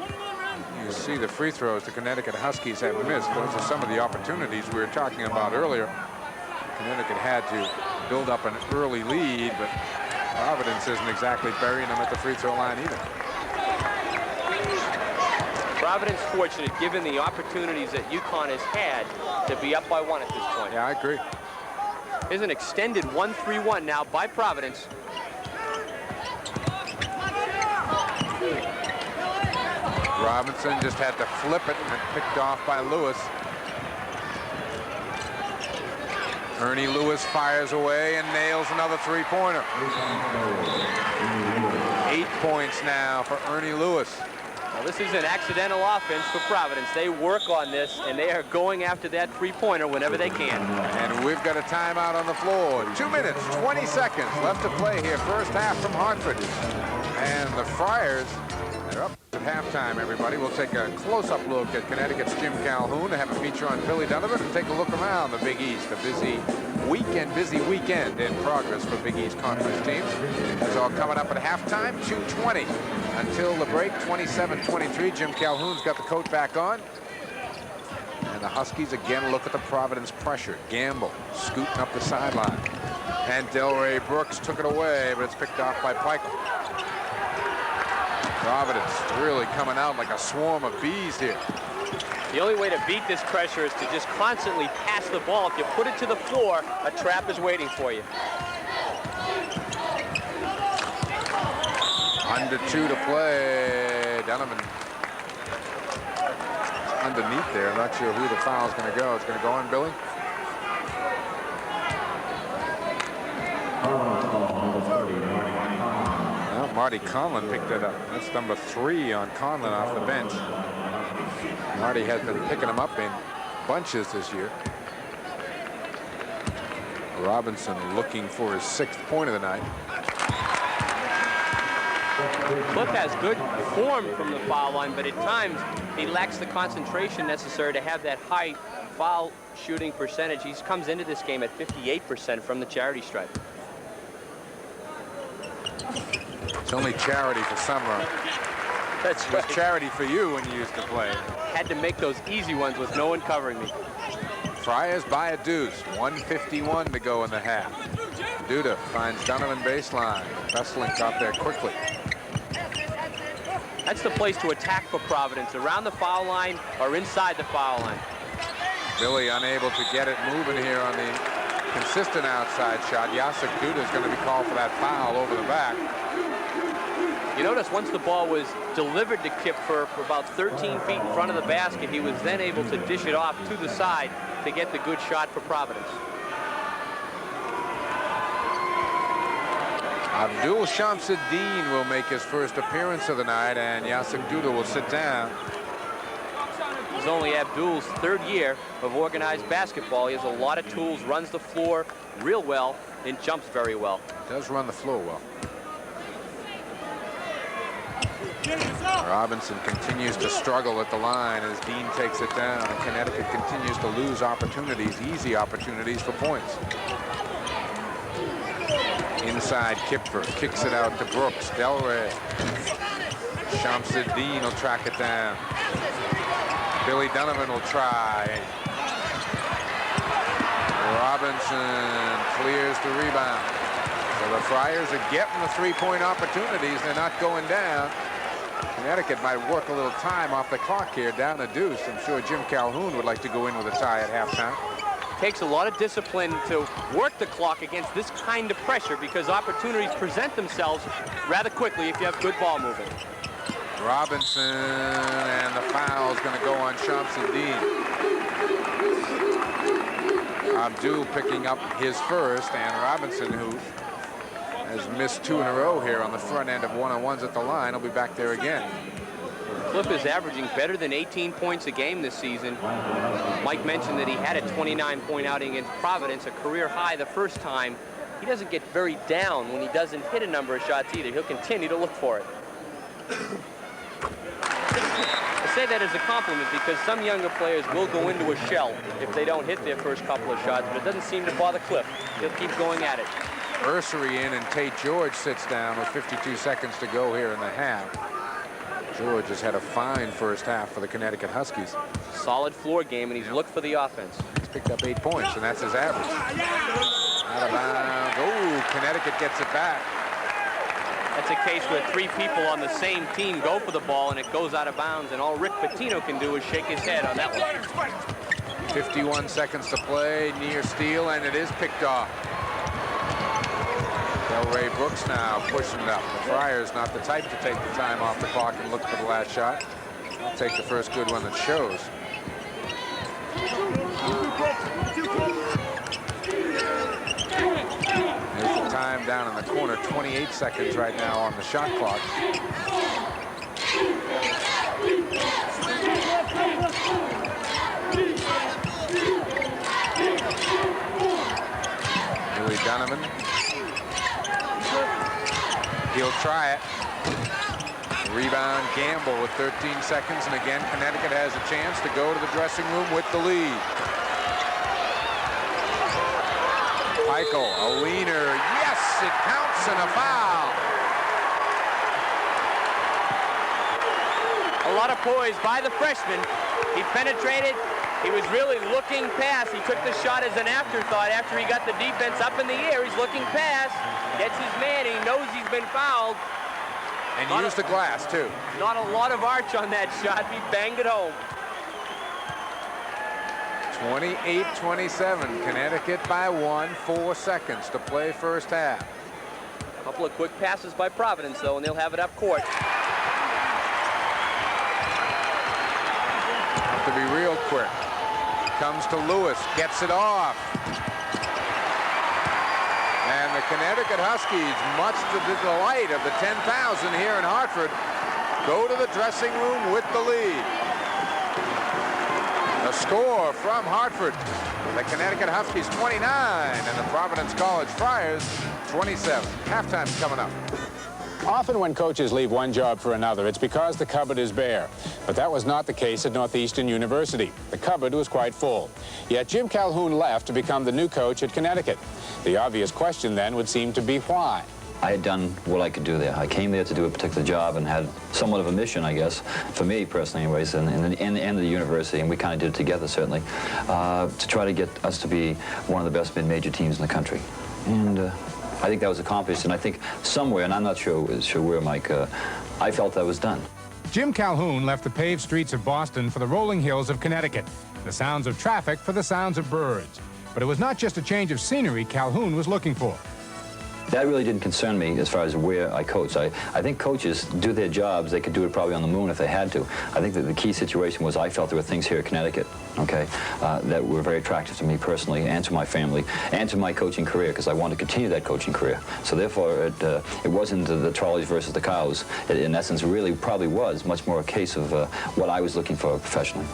[SPEAKER 1] You see the free throws the Connecticut Huskies have missed. Those are some of the opportunities we were talking about earlier. Connecticut had to build up an early lead, but Providence isn't exactly burying them at the free throw line either.
[SPEAKER 2] Providence fortunate, given the opportunities that UConn has had, to be up by 1 at this point.
[SPEAKER 1] Yeah, I agree.
[SPEAKER 2] Here's an extended 1-3-1 now by Providence.
[SPEAKER 1] Robinson just had to flip it and picked off by Lewis. Ernie Lewis fires away and nails another 3-pointer. 8 points now for Ernie Lewis.
[SPEAKER 2] Well, this is an accidental offense for Providence. They work on this, and they are going after that 3-pointer whenever they can.
[SPEAKER 1] And we've got a timeout on the floor. 2 minutes, 20 seconds left to play here. First half from Hartford. And the Friars, they're up at halftime, everybody. We'll take a close-up look at Connecticut's Jim Calhoun to have a feature on Billy Donovan and take a look around the Big East. A busy weekend in progress for Big East Conference teams. It's all coming up at halftime, 2:20 until the break, 27-23. Jim Calhoun's got the coat back on. And the Huskies again look at the Providence pressure. Gamble scooting up the sideline. And Delray Brooks took it away, but it's picked off by Pico. Providence really coming out like a swarm of bees here.
[SPEAKER 2] The only way to beat this pressure is to just constantly pass the ball. If you put it to the floor, a trap is waiting for you.
[SPEAKER 1] Under 2 to play. Donovan underneath there. I'm not sure who the foul is going to go. It's going to go on Billy. Well, Marty Conlon picked it up. That's number 3 on Conlon off the bench. Marty has been picking them up in bunches this year. Robinson looking for his 6th point of the night.
[SPEAKER 2] Cliff has good form from the foul line, but at times he lacks the concentration necessary to have that high foul shooting percentage. He comes into this game at 58% from the charity stripe.
[SPEAKER 1] It's only charity for Summer.
[SPEAKER 2] That's
[SPEAKER 1] It was charity for you when you used to play.
[SPEAKER 2] Had to make those easy ones with no one covering me.
[SPEAKER 1] Friars by a deuce. 1:51 to go in the half. Duda finds Donovan baseline. Wrestling got there quickly.
[SPEAKER 2] That's the place to attack for Providence, around the foul line or inside the foul line.
[SPEAKER 1] Billy unable to get it moving here on the consistent outside shot. Jacek Duda is going to be called for that foul over the back.
[SPEAKER 2] You notice once the ball was delivered to Kipfer for about 13 feet in front of the basket, he was then able to dish it off to the side to get the good shot for Providence.
[SPEAKER 1] Abdul Shamsuddin will make his first appearance of the night, and Jacek Duda will sit down.
[SPEAKER 2] It's only Abdul's third year of organized basketball. He has a lot of tools, runs the floor real well, and jumps very well.
[SPEAKER 1] Does run the floor well. Robinson continues to struggle at the line as Dean takes it down, and Connecticut continues to lose opportunities, easy opportunities for points. Inside, Kipfer kicks it out to Brooks. Delray. Shamsuddin will track it down. Billy Donovan will try. Robinson clears the rebound. So the Friars are getting the three-point opportunities. They're not going down. Connecticut might work a little time off the clock here, down a deuce. I'm sure Jim Calhoun would like to go in with a tie at halftime.
[SPEAKER 2] Takes a lot of discipline to work the clock against this kind of pressure because opportunities present themselves rather quickly if you have good ball movement.
[SPEAKER 1] Robinson, and the foul is going to go on Shamsuddin. Abdul picking up his first, and Robinson, who has missed 2 in a row here on the front end of one-on-ones at the line, will be back there again.
[SPEAKER 2] Cliff is averaging better than 18 points a game this season. Mike mentioned that he had a 29-point outing against Providence, a career high the first time. He doesn't get very down when he doesn't hit a number of shots either. He'll continue to look for it. I say that as a compliment because some younger players will go into a shell if they don't hit their first couple of shots, but it doesn't seem to bother Cliff. He'll keep going at it.
[SPEAKER 1] Ursery in, and Tate George sits down with 52 seconds to go here in the half. George has had a fine first half for the Connecticut Huskies.
[SPEAKER 2] Solid floor game, and he's looked for the offense.
[SPEAKER 1] He's picked up 8 points, and that's his average. Out of bounds. Oh, Connecticut gets it back.
[SPEAKER 2] That's a case where 3 people on the same team go for the ball, and it goes out of bounds, and all Rick Pitino can do is shake his head on that one.
[SPEAKER 1] 51 seconds to play, near steal, and it is picked off. Delray Brooks now pushing it up. The Friars not the type to take the time off the clock and look for the last shot. I'll take the first good one that shows. There's the time down in the corner. 28 seconds right now on the shot clock. Billy Donovan. He'll try it. Rebound Gamble with 13 seconds, and again Connecticut has a chance to go to the dressing room with the lead. Eichel, a leaner, yes, it counts, and a foul.
[SPEAKER 2] A lot of poise by the freshman. He penetrated. He was really looking past. He took the shot as an afterthought after he got the defense up in the air. He's looking past, gets his man, he knows he's been fouled.
[SPEAKER 1] And used the glass, too.
[SPEAKER 2] Not a lot of arch on that shot. He banged it home.
[SPEAKER 1] 28-27. Connecticut by 1, 4 seconds to play first half.
[SPEAKER 2] A couple of quick passes by Providence, though, and they'll have it up court.
[SPEAKER 1] Have to be real quick. Comes to Lewis, gets it off. And the Connecticut Huskies, much to the delight of the 10,000 here in Hartford, go to the dressing room with the lead. A score from Hartford. The Connecticut Huskies 29 and the Providence College Friars 27. Halftime's coming up. Often when coaches leave one job for another, it's because the cupboard is bare. But that was not the case at Northeastern University. The cupboard was quite full. Yet Jim Calhoun left to become the new coach at Connecticut. The obvious question then would seem to be why.
[SPEAKER 4] I had done what I could do there. I came there to do a particular job and had somewhat of a mission, I guess, for me personally anyways, and the university, and we kind of did it together, certainly, to try to get us to be one of the best mid-major teams in the country. And I think that was accomplished, and I think somewhere, and I'm not sure where, Mike, I felt that was done.
[SPEAKER 1] Jim Calhoun left the paved streets of Boston for the rolling hills of Connecticut, the sounds of traffic for the sounds of birds. But it was not just a change of scenery Calhoun was looking for.
[SPEAKER 4] That really didn't concern me as far as where I coach. I think coaches do their jobs. They could do it probably on the moon if they had to. I think that the key situation was I felt there were things here at Connecticut, okay, that were very attractive to me personally and to my family and to my coaching career, because I wanted to continue that coaching career. So therefore, it wasn't the trolleys versus the cows. It, in essence, really probably was much more a case of what I was looking for professionally.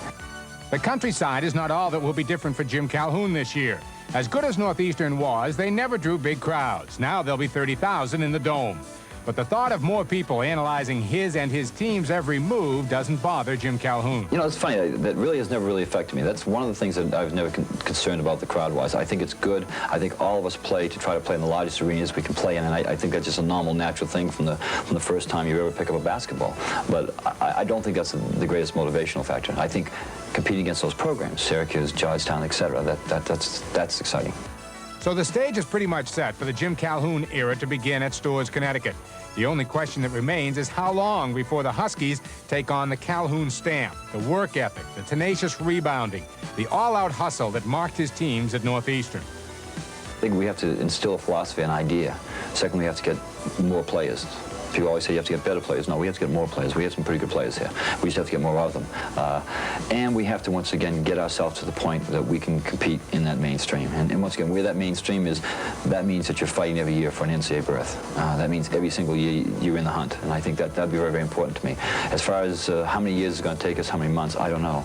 [SPEAKER 1] The countryside is not all that will be different for Jim Calhoun this year. As good as Northeastern was, they never drew big crowds. Now there'll be 30,000 in the Dome. But the thought of more people analyzing his and his team's every move doesn't bother Jim Calhoun.
[SPEAKER 4] You know, it's funny, that really has never really affected me. That's one of the things that I was never concerned about the crowd-wise. I think it's good. I think all of us play to try to play in the largest arenas we can play in, and I think that's just a normal, natural thing from the first time you ever pick up a basketball. But I don't think that's the greatest motivational factor. I think competing against those programs, Syracuse, Georgetown, etc., that's exciting.
[SPEAKER 1] So the stage is pretty much set for the Jim Calhoun era to begin at Storrs, Connecticut. The only question that remains is how long before the Huskies take on the Calhoun stamp, the work ethic, the tenacious rebounding, the all-out hustle that marked his teams at Northeastern.
[SPEAKER 4] I think we have to instill a philosophy, an idea. Secondly, we have to get more players. People always say you have to get better players. No, we have to get more players. We have some pretty good players here. We just have to get more of them. And we have to, once again, get ourselves to the point that we can compete in that mainstream. And once again, where that mainstream is, that means that you're fighting every year for an NCAA berth. That means every single year you're in the hunt. And I think that'd be very, very important to me. As far as how many years it's going to take us, how many months, I don't know.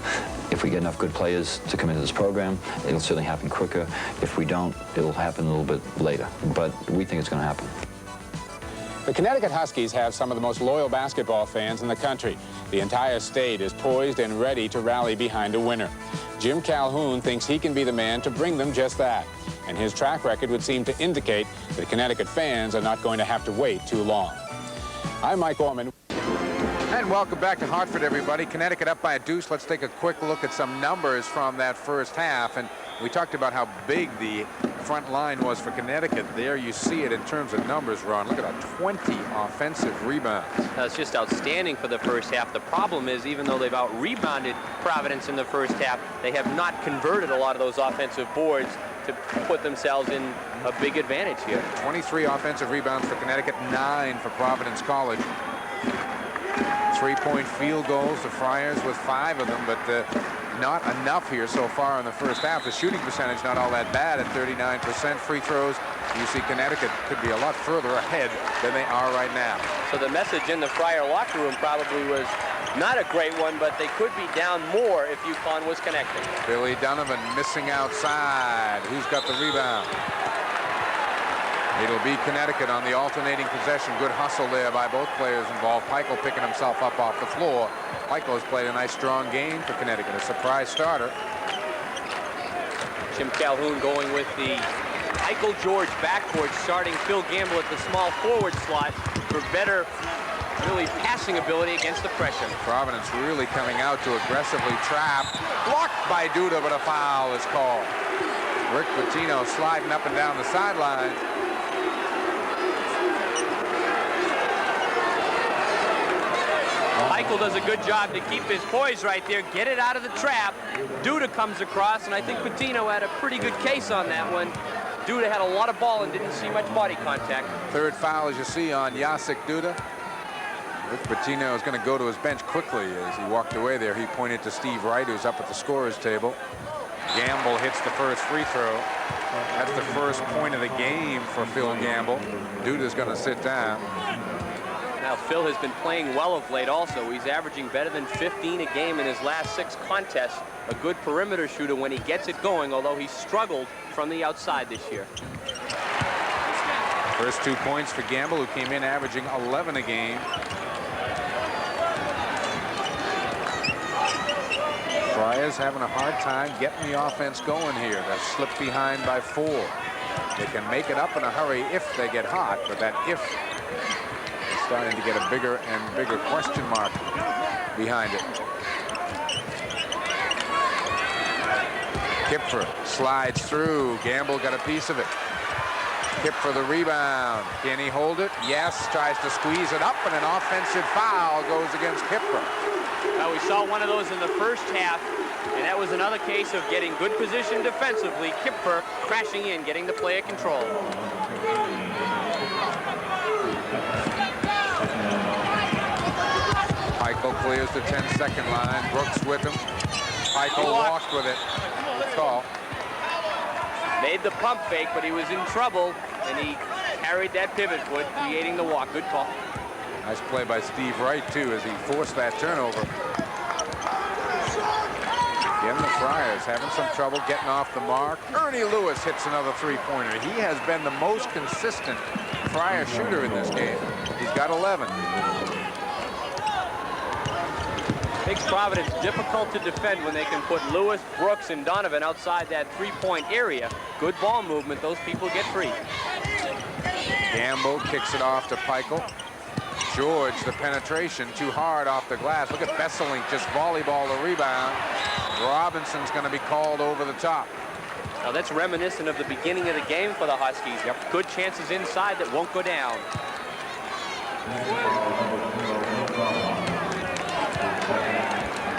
[SPEAKER 4] If we get enough good players to come into this program, it'll certainly happen quicker. If we don't, it'll happen a little bit later. But we think it's going to happen.
[SPEAKER 1] The Connecticut Huskies have some of the most loyal basketball fans in the country. The entire state is poised and ready to rally behind a winner. Jim Calhoun thinks he can be the man to bring them just that. And his track record would seem to indicate that Connecticut fans are not going to have to wait too long. I'm Mike Orman. And welcome back to Hartford, everybody. Connecticut up by a deuce. Let's take a quick look at some numbers from that first half. And we talked about how big the front line was for Connecticut. There you see it in terms of numbers, Ron. Look at that, 20 offensive rebounds.
[SPEAKER 2] That's just outstanding for the first half. The problem is, even though they've out-rebounded Providence in the first half, they have not converted a lot of those offensive boards to put themselves in a big advantage here.
[SPEAKER 1] 23 offensive rebounds for Connecticut, 9 for Providence College. 3-point field goals, the Friars with 5 of them, but not enough here so far in the first half. The shooting percentage not all that bad at 39%. Free throws, you see Connecticut could be a lot further ahead than they are right now.
[SPEAKER 2] So the message in the Friar locker room probably was not a great one, but they could be down more if UConn was connecting.
[SPEAKER 1] Billy Donovan missing outside. Who's got the rebound? It'll be Connecticut on the alternating possession. Good hustle there by both players involved. Peichel picking himself up off the floor. Peichel's played a nice, strong game for Connecticut. A surprise starter.
[SPEAKER 2] Jim Calhoun going with the Peichel-George backcourt, starting Phil Gamble at the small forward slot for better, really, passing ability against the pressure.
[SPEAKER 1] Providence really coming out to aggressively trap. Blocked by Duda, but a foul is called. Rick Pitino sliding up and down the sideline.
[SPEAKER 2] Peichel does a good job to keep his poise right there, get it out of the trap. Duda comes across, and I think Pitino had a pretty good case on that one. Duda had a lot of ball and didn't see much body contact.
[SPEAKER 1] Third foul, as you see, on Jacek Duda. Rick Pitino is going to go to his bench quickly. As he walked away there, he pointed to Steve Wright, who's up at the scorer's table. Gamble hits the first free throw. That's the first point of the game for Phil Gamble. Duda's going to sit down.
[SPEAKER 2] Now, Phil has been playing well of late also. He's averaging better than 15 a game in his last 6 contests. A good perimeter shooter when he gets it going, although he struggled from the outside this year.
[SPEAKER 1] First 2 points for Gamble, who came in averaging 11 a game. Friars having a hard time getting the offense going here. They've slipped behind by 4. They can make it up in a hurry if they get hot, but that if is starting to get a bigger and bigger question mark behind it. Kipfer slides through. Gamble got a piece of it. Kipfer the rebound. Can he hold it? Yes. Tries to squeeze it up, and an offensive foul goes against Kipfer.
[SPEAKER 2] We saw one of those in the first half, and that was another case of getting good position defensively. Kipfer crashing in, getting the play at control.
[SPEAKER 1] Pico clears the 10-second line. Brooks with him. Pico walked with it. Good call.
[SPEAKER 2] Made the pump fake, but he was in trouble, and he carried that pivot foot, creating the walk. Good call.
[SPEAKER 1] Nice play by Steve Wright, too, as he forced that turnover. Again, the Friars having some trouble getting off the mark. Ernie Lewis hits another three-pointer. He has been the most consistent Friar shooter in this game. He's got 11.
[SPEAKER 2] Makes Providence difficult to defend when they can put Lewis, Brooks, and Donovan outside that three-point area. Good ball movement. Those people get free.
[SPEAKER 1] Gamble kicks it off to Pico. George, the penetration, too hard off the glass. Look at Besselink just volleyball the rebound. Robinson's going to be called over the top.
[SPEAKER 2] Now that's reminiscent of the beginning of the game for the Huskies. Yep. Good chances inside that won't go down.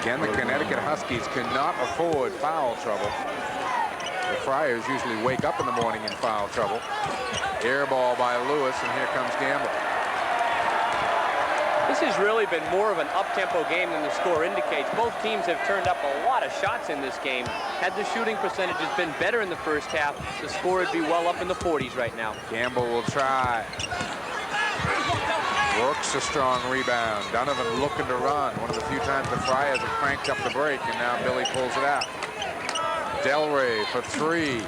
[SPEAKER 1] Again, the Connecticut Huskies cannot afford foul trouble. The Friars usually wake up in the morning in foul trouble. Air ball by Lewis, and here comes Gamble.
[SPEAKER 2] This has really been more of an up-tempo game than the score indicates. Both teams have turned up a lot of shots in this game. Had the shooting percentages been better in the first half, the score would be well up in the 40s right now.
[SPEAKER 1] Gamble will try. Brooks a strong rebound. Donovan looking to run. One of the few times the Friars have cranked up the break, and now Billy pulls it out. Delray for 3.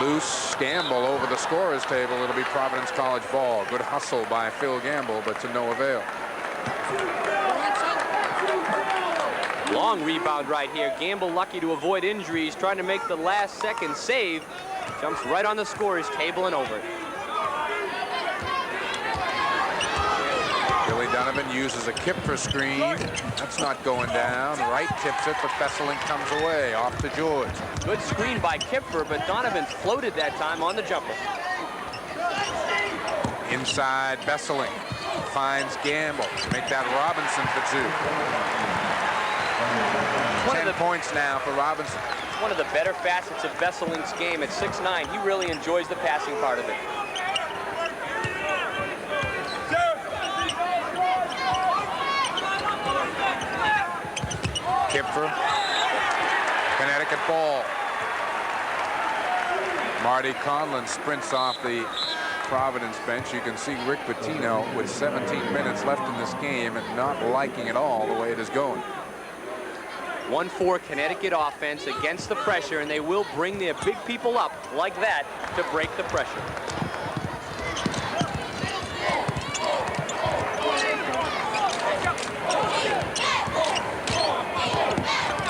[SPEAKER 1] Loose. Gamble over the scorer's table. It'll be Providence College ball. Good hustle by Phil Gamble, but to no avail.
[SPEAKER 2] Long rebound right here. Gamble lucky to avoid injuries, trying to make the last second save. Jumps right on the scorer's table and over.
[SPEAKER 1] Billy Donovan uses a Kipfer screen. That's not going down. Wright tips it, but Besselink comes away. Off to George.
[SPEAKER 2] Good screen by Kipfer, but Donovan floated that time on the jumper.
[SPEAKER 1] Inside, Besselink finds Gamble. Make that Robinson for 2. 10 points now for Robinson.
[SPEAKER 2] One of the better facets of Besselink's game at 6'9". He really enjoys the passing part of it.
[SPEAKER 1] Kipfer. Connecticut ball. Marty Conlon sprints off the Providence bench. You can see Rick Pitino with 17 minutes left in this game and not liking at all the way it is going.
[SPEAKER 2] 1-4 Connecticut offense against the pressure, and they will bring their big people up like that to break the pressure.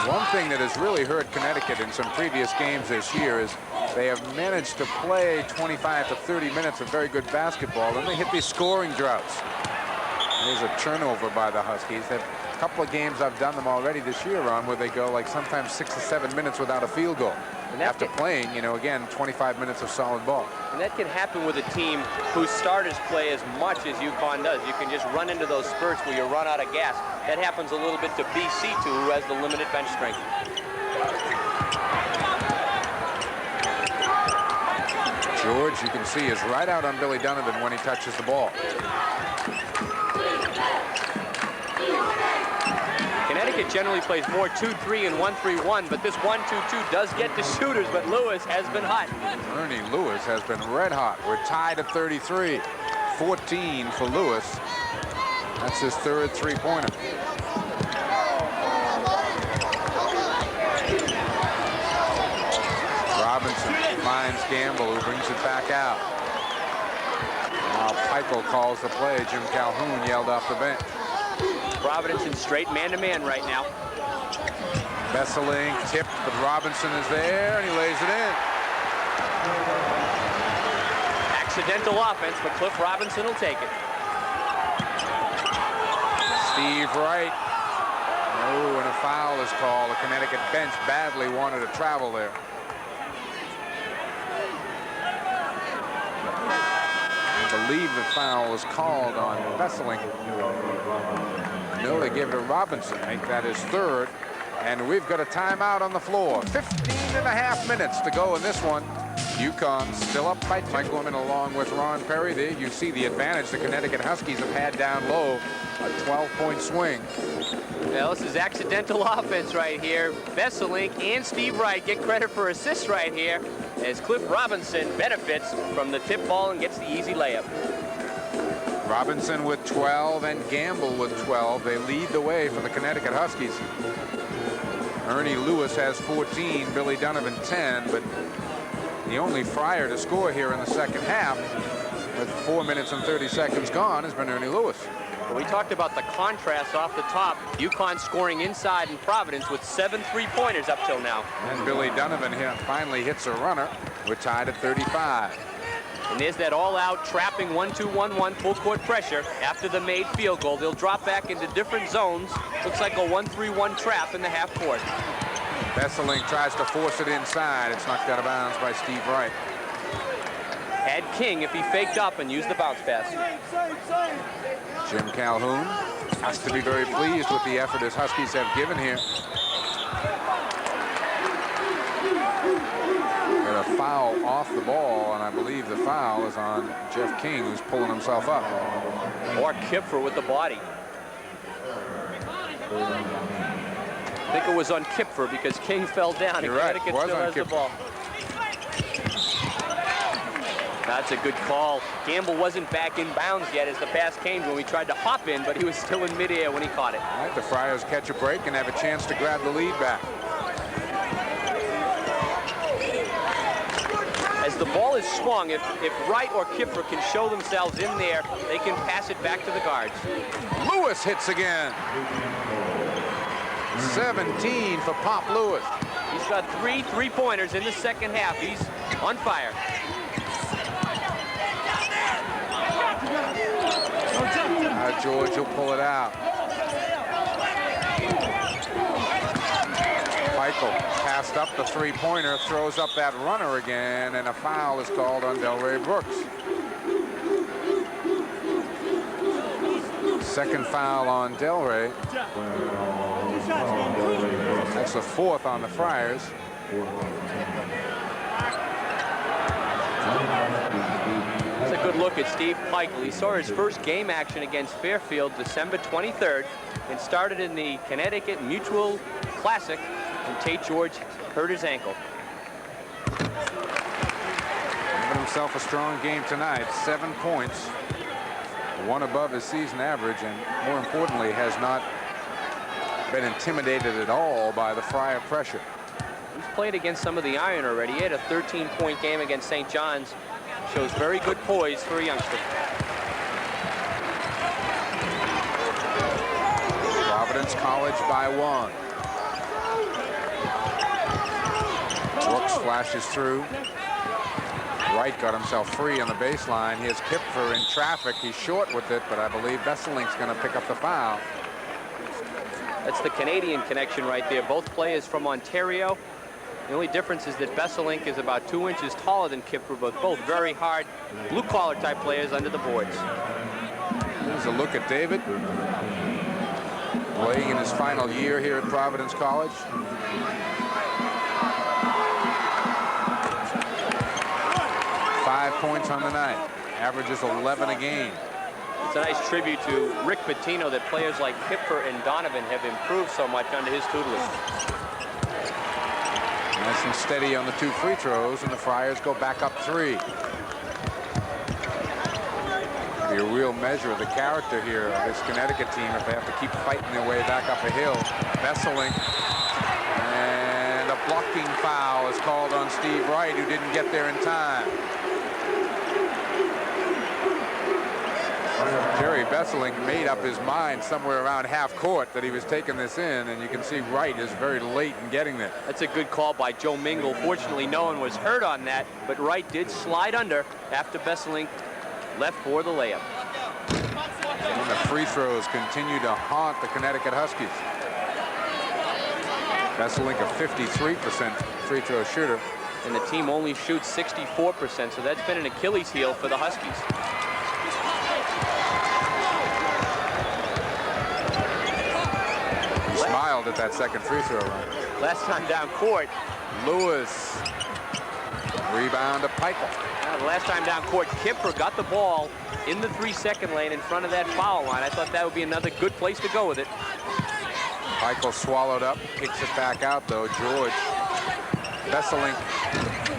[SPEAKER 1] One thing that has really hurt Connecticut in some previous games this year is they have managed to play 25 to 30 minutes of very good basketball, and they hit these scoring droughts. There's a turnover by the Huskies. They've a couple of games I've done them already this year on where they go like sometimes 6 or 7 minutes without a field goal. And after playing, you know, again, 25 minutes of solid ball.
[SPEAKER 2] And that can happen with a team whose starters play as much as UConn does. You can just run into those spurts where you run out of gas. That happens a little bit to BC too, who has the limited bench strength.
[SPEAKER 1] George, you can see, is right out on Billy Donovan when he touches the ball.
[SPEAKER 2] Connecticut generally plays more 2-3 and 1-3-1, but this 1-2-2 does get to shooters, but Lewis has been hot.
[SPEAKER 1] Ernie Lewis has been red hot. We're tied at 33. 14 for Lewis. That's his third three-pointer. Robinson finds Gamble, who brings it back out. Now Peichel calls the play. Jim Calhoun yelled off the bench.
[SPEAKER 2] Providence in straight man-to-man right now.
[SPEAKER 1] Besseling tipped, but Robinson is there, and he lays it in.
[SPEAKER 2] Accidental offense, but Cliff Robinson will take it.
[SPEAKER 1] Steve Wright. Oh, and a foul is called. The Connecticut bench badly wanted to travel there. I believe the foul was called on Besseling. No, they gave it to Robinson. Make that his third. And we've got a timeout on the floor. 15.5 minutes to go in this one. UConn still up by Mike Woman along with Ron Perry. There you see the advantage the Connecticut Huskies have had down low. A 12-point swing.
[SPEAKER 2] Well, this is accidental offense right here. Besseling and Steve Wright get credit for assists right here as Cliff Robinson benefits from the tip ball and gets the easy layup.
[SPEAKER 1] Robinson with 12 and Gamble with 12. They lead the way for the Connecticut Huskies. Ernie Lewis has 14, Billy Donovan 10, but the only Friar to score here in the second half with 4 minutes and 30 seconds gone has been Ernie Lewis.
[SPEAKER 2] Well, we talked about the contrast off the top. UConn scoring inside in Providence with 7 3-pointers up till now.
[SPEAKER 1] And Billy Donovan here finally hits a runner. We're tied at 35.
[SPEAKER 2] And there's that all-out trapping 1-2-1-1 full-court pressure after the made field goal. They'll drop back into different zones. Looks like a 1-3-1 trap in the half court.
[SPEAKER 1] Besseling tries to force it inside. It's knocked out of bounds by Steve Wright.
[SPEAKER 2] Had King if he faked up and used the bounce pass.
[SPEAKER 1] Jim Calhoun has to be very pleased with the effort his Huskies have given here. Got a foul off the ball, and I believe the foul is on Jeff King, who's pulling himself up.
[SPEAKER 2] Or Kipfer with the body. I think it was on Kipfer because King fell down.
[SPEAKER 1] You're right.
[SPEAKER 2] Connecticut still has the ball. That's a good call. Gamble wasn't back in bounds yet as the pass came when we tried to hop in, but he was still in midair when he caught it.
[SPEAKER 1] All right, the Friars catch a break and have a chance to grab the lead back.
[SPEAKER 2] As the ball is swung, if Wright or Kipfer can show themselves in there, they can pass it back to the guards.
[SPEAKER 1] Lewis hits again. 17 for Pop Lewis.
[SPEAKER 2] He's got 3 3-pointers in the second half. He's on fire.
[SPEAKER 1] George will pull it out. Michael passed up the 3-pointer, throws up that runner again, and a foul is called on Delray Brooks. Second foul on Delray. That's the 4th on the Friars.
[SPEAKER 2] That's a good look at Steve Peichel. He saw his first game action against Fairfield December 23rd and started in the Connecticut Mutual Classic, and Tate George hurt his ankle.
[SPEAKER 1] Giving himself a strong game tonight. 7 points, 1 above his season average, and more importantly has not been intimidated at all by the Friar pressure.
[SPEAKER 2] He's played against some of the iron already. He had a 13-point game against St. John's. Shows very good poise for a youngster.
[SPEAKER 1] Providence College by 1. Brooks flashes through. Wright got himself free on the baseline. Here's Kipfer in traffic. He's short with it, but I believe Besseling's going to pick up the foul.
[SPEAKER 2] That's the Canadian connection right there. Both players from Ontario. The only difference is that Besselink is about 2 inches taller than Kipfer, but both very hard blue-collar type players under the boards.
[SPEAKER 1] Here's a look at David, playing in his final year here at Providence College. Five points on the night, averages 11 a game.
[SPEAKER 2] It's a nice tribute to Rick Pitino that players like Kipfer and Donovan have improved so much under his tutelage.
[SPEAKER 1] Nice and steady on the 2 free throws, and the Friars go back up 3. Be a real measure of the character here of this Connecticut team if they have to keep fighting their way back up a hill. Besseling, and a blocking foul is called on Steve Wright, who didn't get there in time. Jerry Besseling made up his mind somewhere around half court that he was taking this in, and you can see Wright is very late in getting there.
[SPEAKER 2] That's a good call by Joe Mingle. Fortunately, no one was hurt on that, but Wright did slide under after Besseling left for the layup.
[SPEAKER 1] And the free throws continue to haunt the Connecticut Huskies. Besseling a 53% free throw shooter.
[SPEAKER 2] And the team only shoots 64%, so that's been an Achilles heel for the Huskies.
[SPEAKER 1] Smiled at that second free throw run.
[SPEAKER 2] Last time down court,
[SPEAKER 1] Lewis. Rebound to Peichel.
[SPEAKER 2] the last time down court, Kipper got the ball in the 3-second lane in front of that foul line. I thought that would be another good place to go with it.
[SPEAKER 1] Peichel swallowed up, kicks it back out though. George. Besseling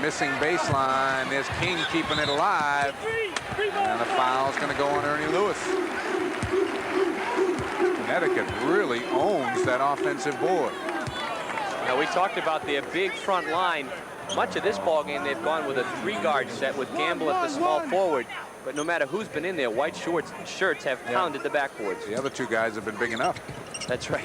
[SPEAKER 1] missing baseline. There's King keeping it alive. And the foul's going to go on Ernie Lewis. Connecticut really owns that offensive board.
[SPEAKER 2] Now, we talked about their big front line. Much of this ball game, they've gone with a 3-guard set with Gamble at the small forward. But no matter who's been in there, white shirts have pounded the backboards.
[SPEAKER 1] The other two guys have been big enough.
[SPEAKER 2] That's right.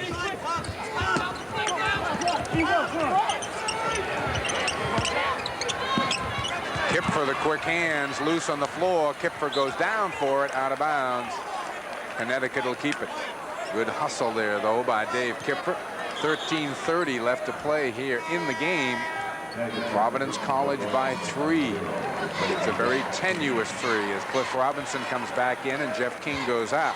[SPEAKER 1] Kipfer, the quick hands, loose on the floor. Kipfer goes down for it, out of bounds. Connecticut will keep it. Good hustle there, though, by Dave Kipfer. 13:30 left to play here in the game. Providence College by 3. But it's a very tenuous 3 as Cliff Robinson comes back in and Jeff King goes out.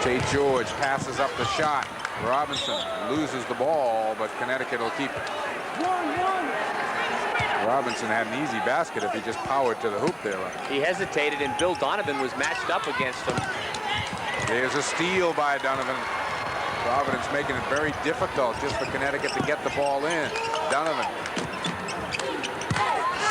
[SPEAKER 1] Tate George passes up the shot. Robinson loses the ball, but Connecticut will keep it. Robinson had an easy basket if he just powered to the hoop there.
[SPEAKER 2] He hesitated, and Bill Donovan was matched up against him.
[SPEAKER 1] There's a steal by Donovan. Providence making it very difficult just for Connecticut to get the ball in. Donovan.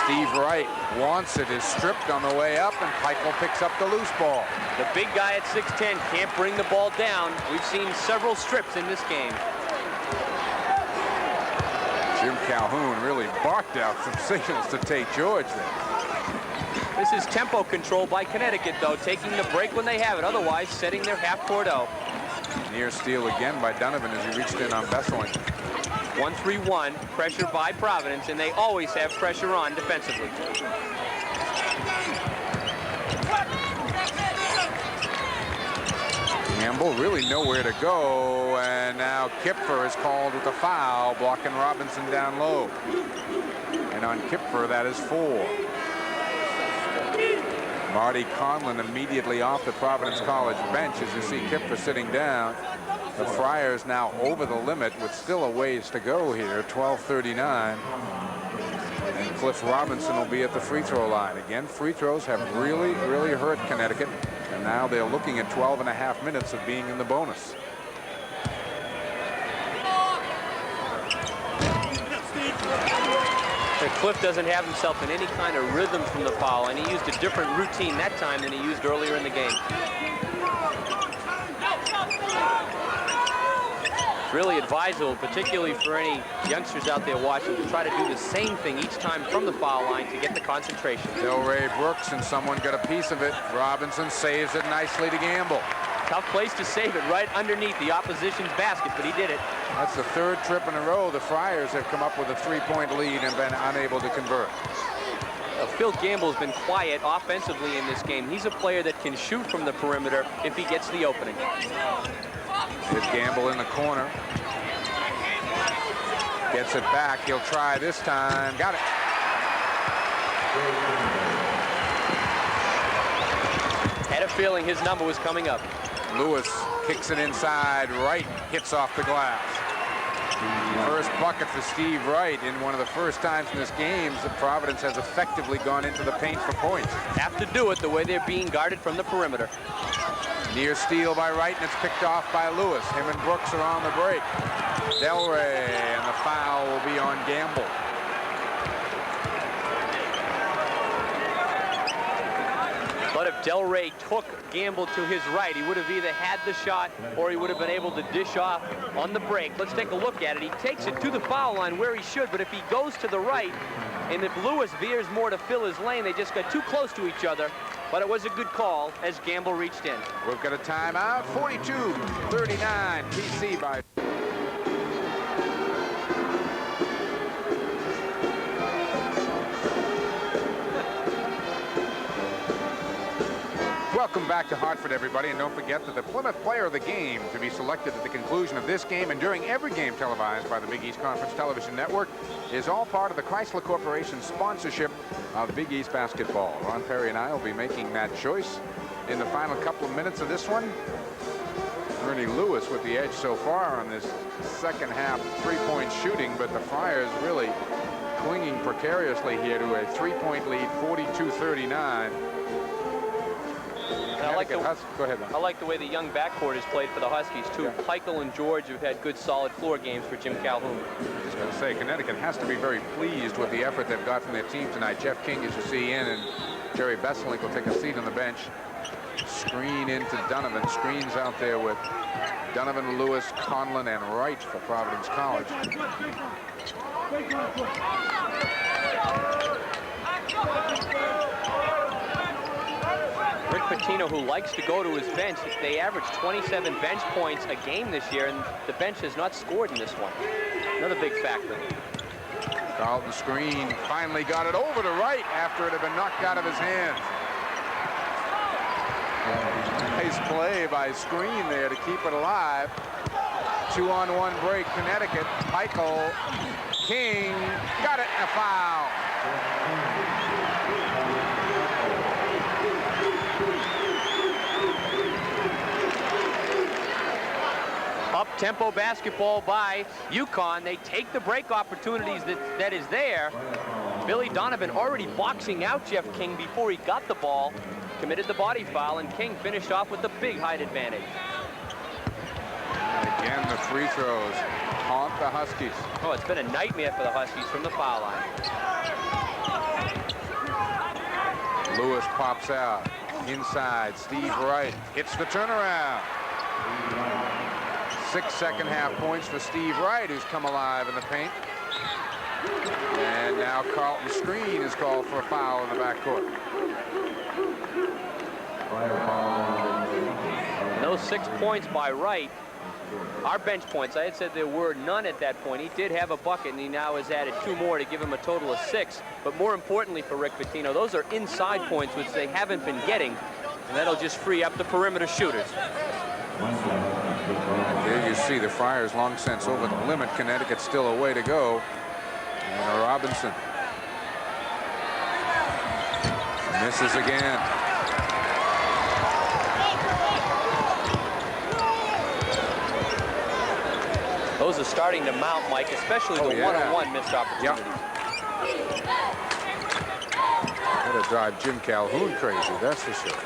[SPEAKER 1] Steve Wright wants it, is stripped on the way up, and Peichel picks up the loose ball.
[SPEAKER 2] The big guy at 6'10" can't bring the ball down. We've seen several strips in this game.
[SPEAKER 1] Jim Calhoun really barked out some signals to Tate George there.
[SPEAKER 2] This is tempo control by Connecticut, though, taking the break when they have it, otherwise setting their half-court O.
[SPEAKER 1] Near steal again by Donovan as he reached in on Besseling.
[SPEAKER 2] 1-3-1, pressure by Providence, and they always have pressure on defensively.
[SPEAKER 1] Gamble really nowhere to go, and now Kipfer is called with a foul, blocking Robinson down low. And on Kipfer, that is 4. Marty Conlon immediately off the Providence College bench as you see Kipfer sitting down. The Friars now over the limit with still a ways to go here, 12:39. And Cliff Robinson will be at the free throw line. Again, free throws have really hurt Connecticut. And now they're looking at 12.5 minutes of being in the bonus.
[SPEAKER 2] Cliff doesn't have himself in any kind of rhythm from the foul, and he used a different routine that time than he used earlier in the game. It's really advisable, particularly for any youngsters out there watching, to try to do the same thing each time from the foul line to get the concentration.
[SPEAKER 1] Delray Brooks, and someone got a piece of it. Robinson saves it nicely to Gamble.
[SPEAKER 2] Tough place to save it, right underneath the opposition's basket, but he did it.
[SPEAKER 1] That's the 3rd trip in a row the Friars have come up with a 3-point lead and been unable to convert.
[SPEAKER 2] Phil Gamble's been quiet offensively in this game. He's a player that can shoot from the perimeter if he gets the opening.
[SPEAKER 1] Here's Gamble in the corner. Gets it back. He'll try this time. Got it.
[SPEAKER 2] Had a feeling his number was coming up.
[SPEAKER 1] Lewis kicks it inside. Wright hits off the glass. First bucket for Steve Wright in one of the first times in this game that Providence has effectively gone into the paint for points.
[SPEAKER 2] Have to do it the way they're being guarded from the perimeter.
[SPEAKER 1] Near steal by Wright, and it's picked off by Lewis. Him and Brooks are on the break. Delray, and the foul will be on Gamble.
[SPEAKER 2] But a if Del Rey took Gamble to his right, he would have either had the shot or he would have been able to dish off on the break. Let's take a look at it. He takes it to the foul line where he should, but if he goes to the right, and if Lewis veers more to fill his lane, they just got too close to each other. But it was a good call as Gamble reached in.
[SPEAKER 1] We've got a timeout. 42-39 PC by... Welcome back to Hartford, everybody, and don't forget that the Plymouth Player of the Game, to be selected at the conclusion of this game and during every game televised by the Big East Conference Television Network, is all part of the Chrysler Corporation sponsorship of Big East basketball. Ron Perry and I will be making that choice in the final couple of minutes of this one. Ernie Lewis with the edge so far on this second half three-point shooting, but the Friars really clinging precariously here to a three-point lead, 42-39.
[SPEAKER 2] I like,
[SPEAKER 1] go ahead,
[SPEAKER 2] I like the way the young backcourt has played for the Huskies, too. Yeah. Peichel and George have had good, solid floor games for Jim Calhoun.
[SPEAKER 1] I was going to say, Connecticut has to be very pleased with the effort they've got from their team tonight. Jeff King, as you see in, and Jerry Besselink will take a seat on the bench. Screen into Donovan. Screens out there with Donovan, Lewis, Conlon, and Wright for Providence College.
[SPEAKER 2] Rick Pitino, who likes to go to his bench, they averaged 27 bench points a game this year, and the bench has not scored in this one. Another big factor.
[SPEAKER 1] Carlton screen finally got it over to Wright after it had been knocked out of his hands. Nice play by Screen there to keep it alive. 2-on-1 break, Connecticut. Peichel, King, got it, and a foul.
[SPEAKER 2] Up-tempo basketball by UConn. They take the break opportunities that is there. Billy Donovan already boxing out Jeff King before he got the ball. Committed the body foul, and King finished off with the big height advantage.
[SPEAKER 1] And again, the free throws haunt the Huskies.
[SPEAKER 2] Oh, it's been a nightmare for the Huskies from the foul line.
[SPEAKER 1] Lewis pops out. Inside, Steve Wright hits the turnaround. 6 second-half points for Steve Wright, who's come alive in the paint. And now Carlton Screen is called for a foul in the backcourt.
[SPEAKER 2] Those 6 points by Wright are bench points. I had said there were none at that point. He did have a bucket, and he now has added 2 more to give him a total of 6. But more importantly for Rick Pitino, those are inside points, which they haven't been getting, and that'll just free up the perimeter shooters.
[SPEAKER 1] There you see the Friars long since over the limit. Connecticut still a way to go. And Robinson misses again.
[SPEAKER 2] Those are starting to mount, Mike, especially the one-on-one missed opportunities.
[SPEAKER 1] Yep. That'll drive Jim Calhoun crazy, that's for sure.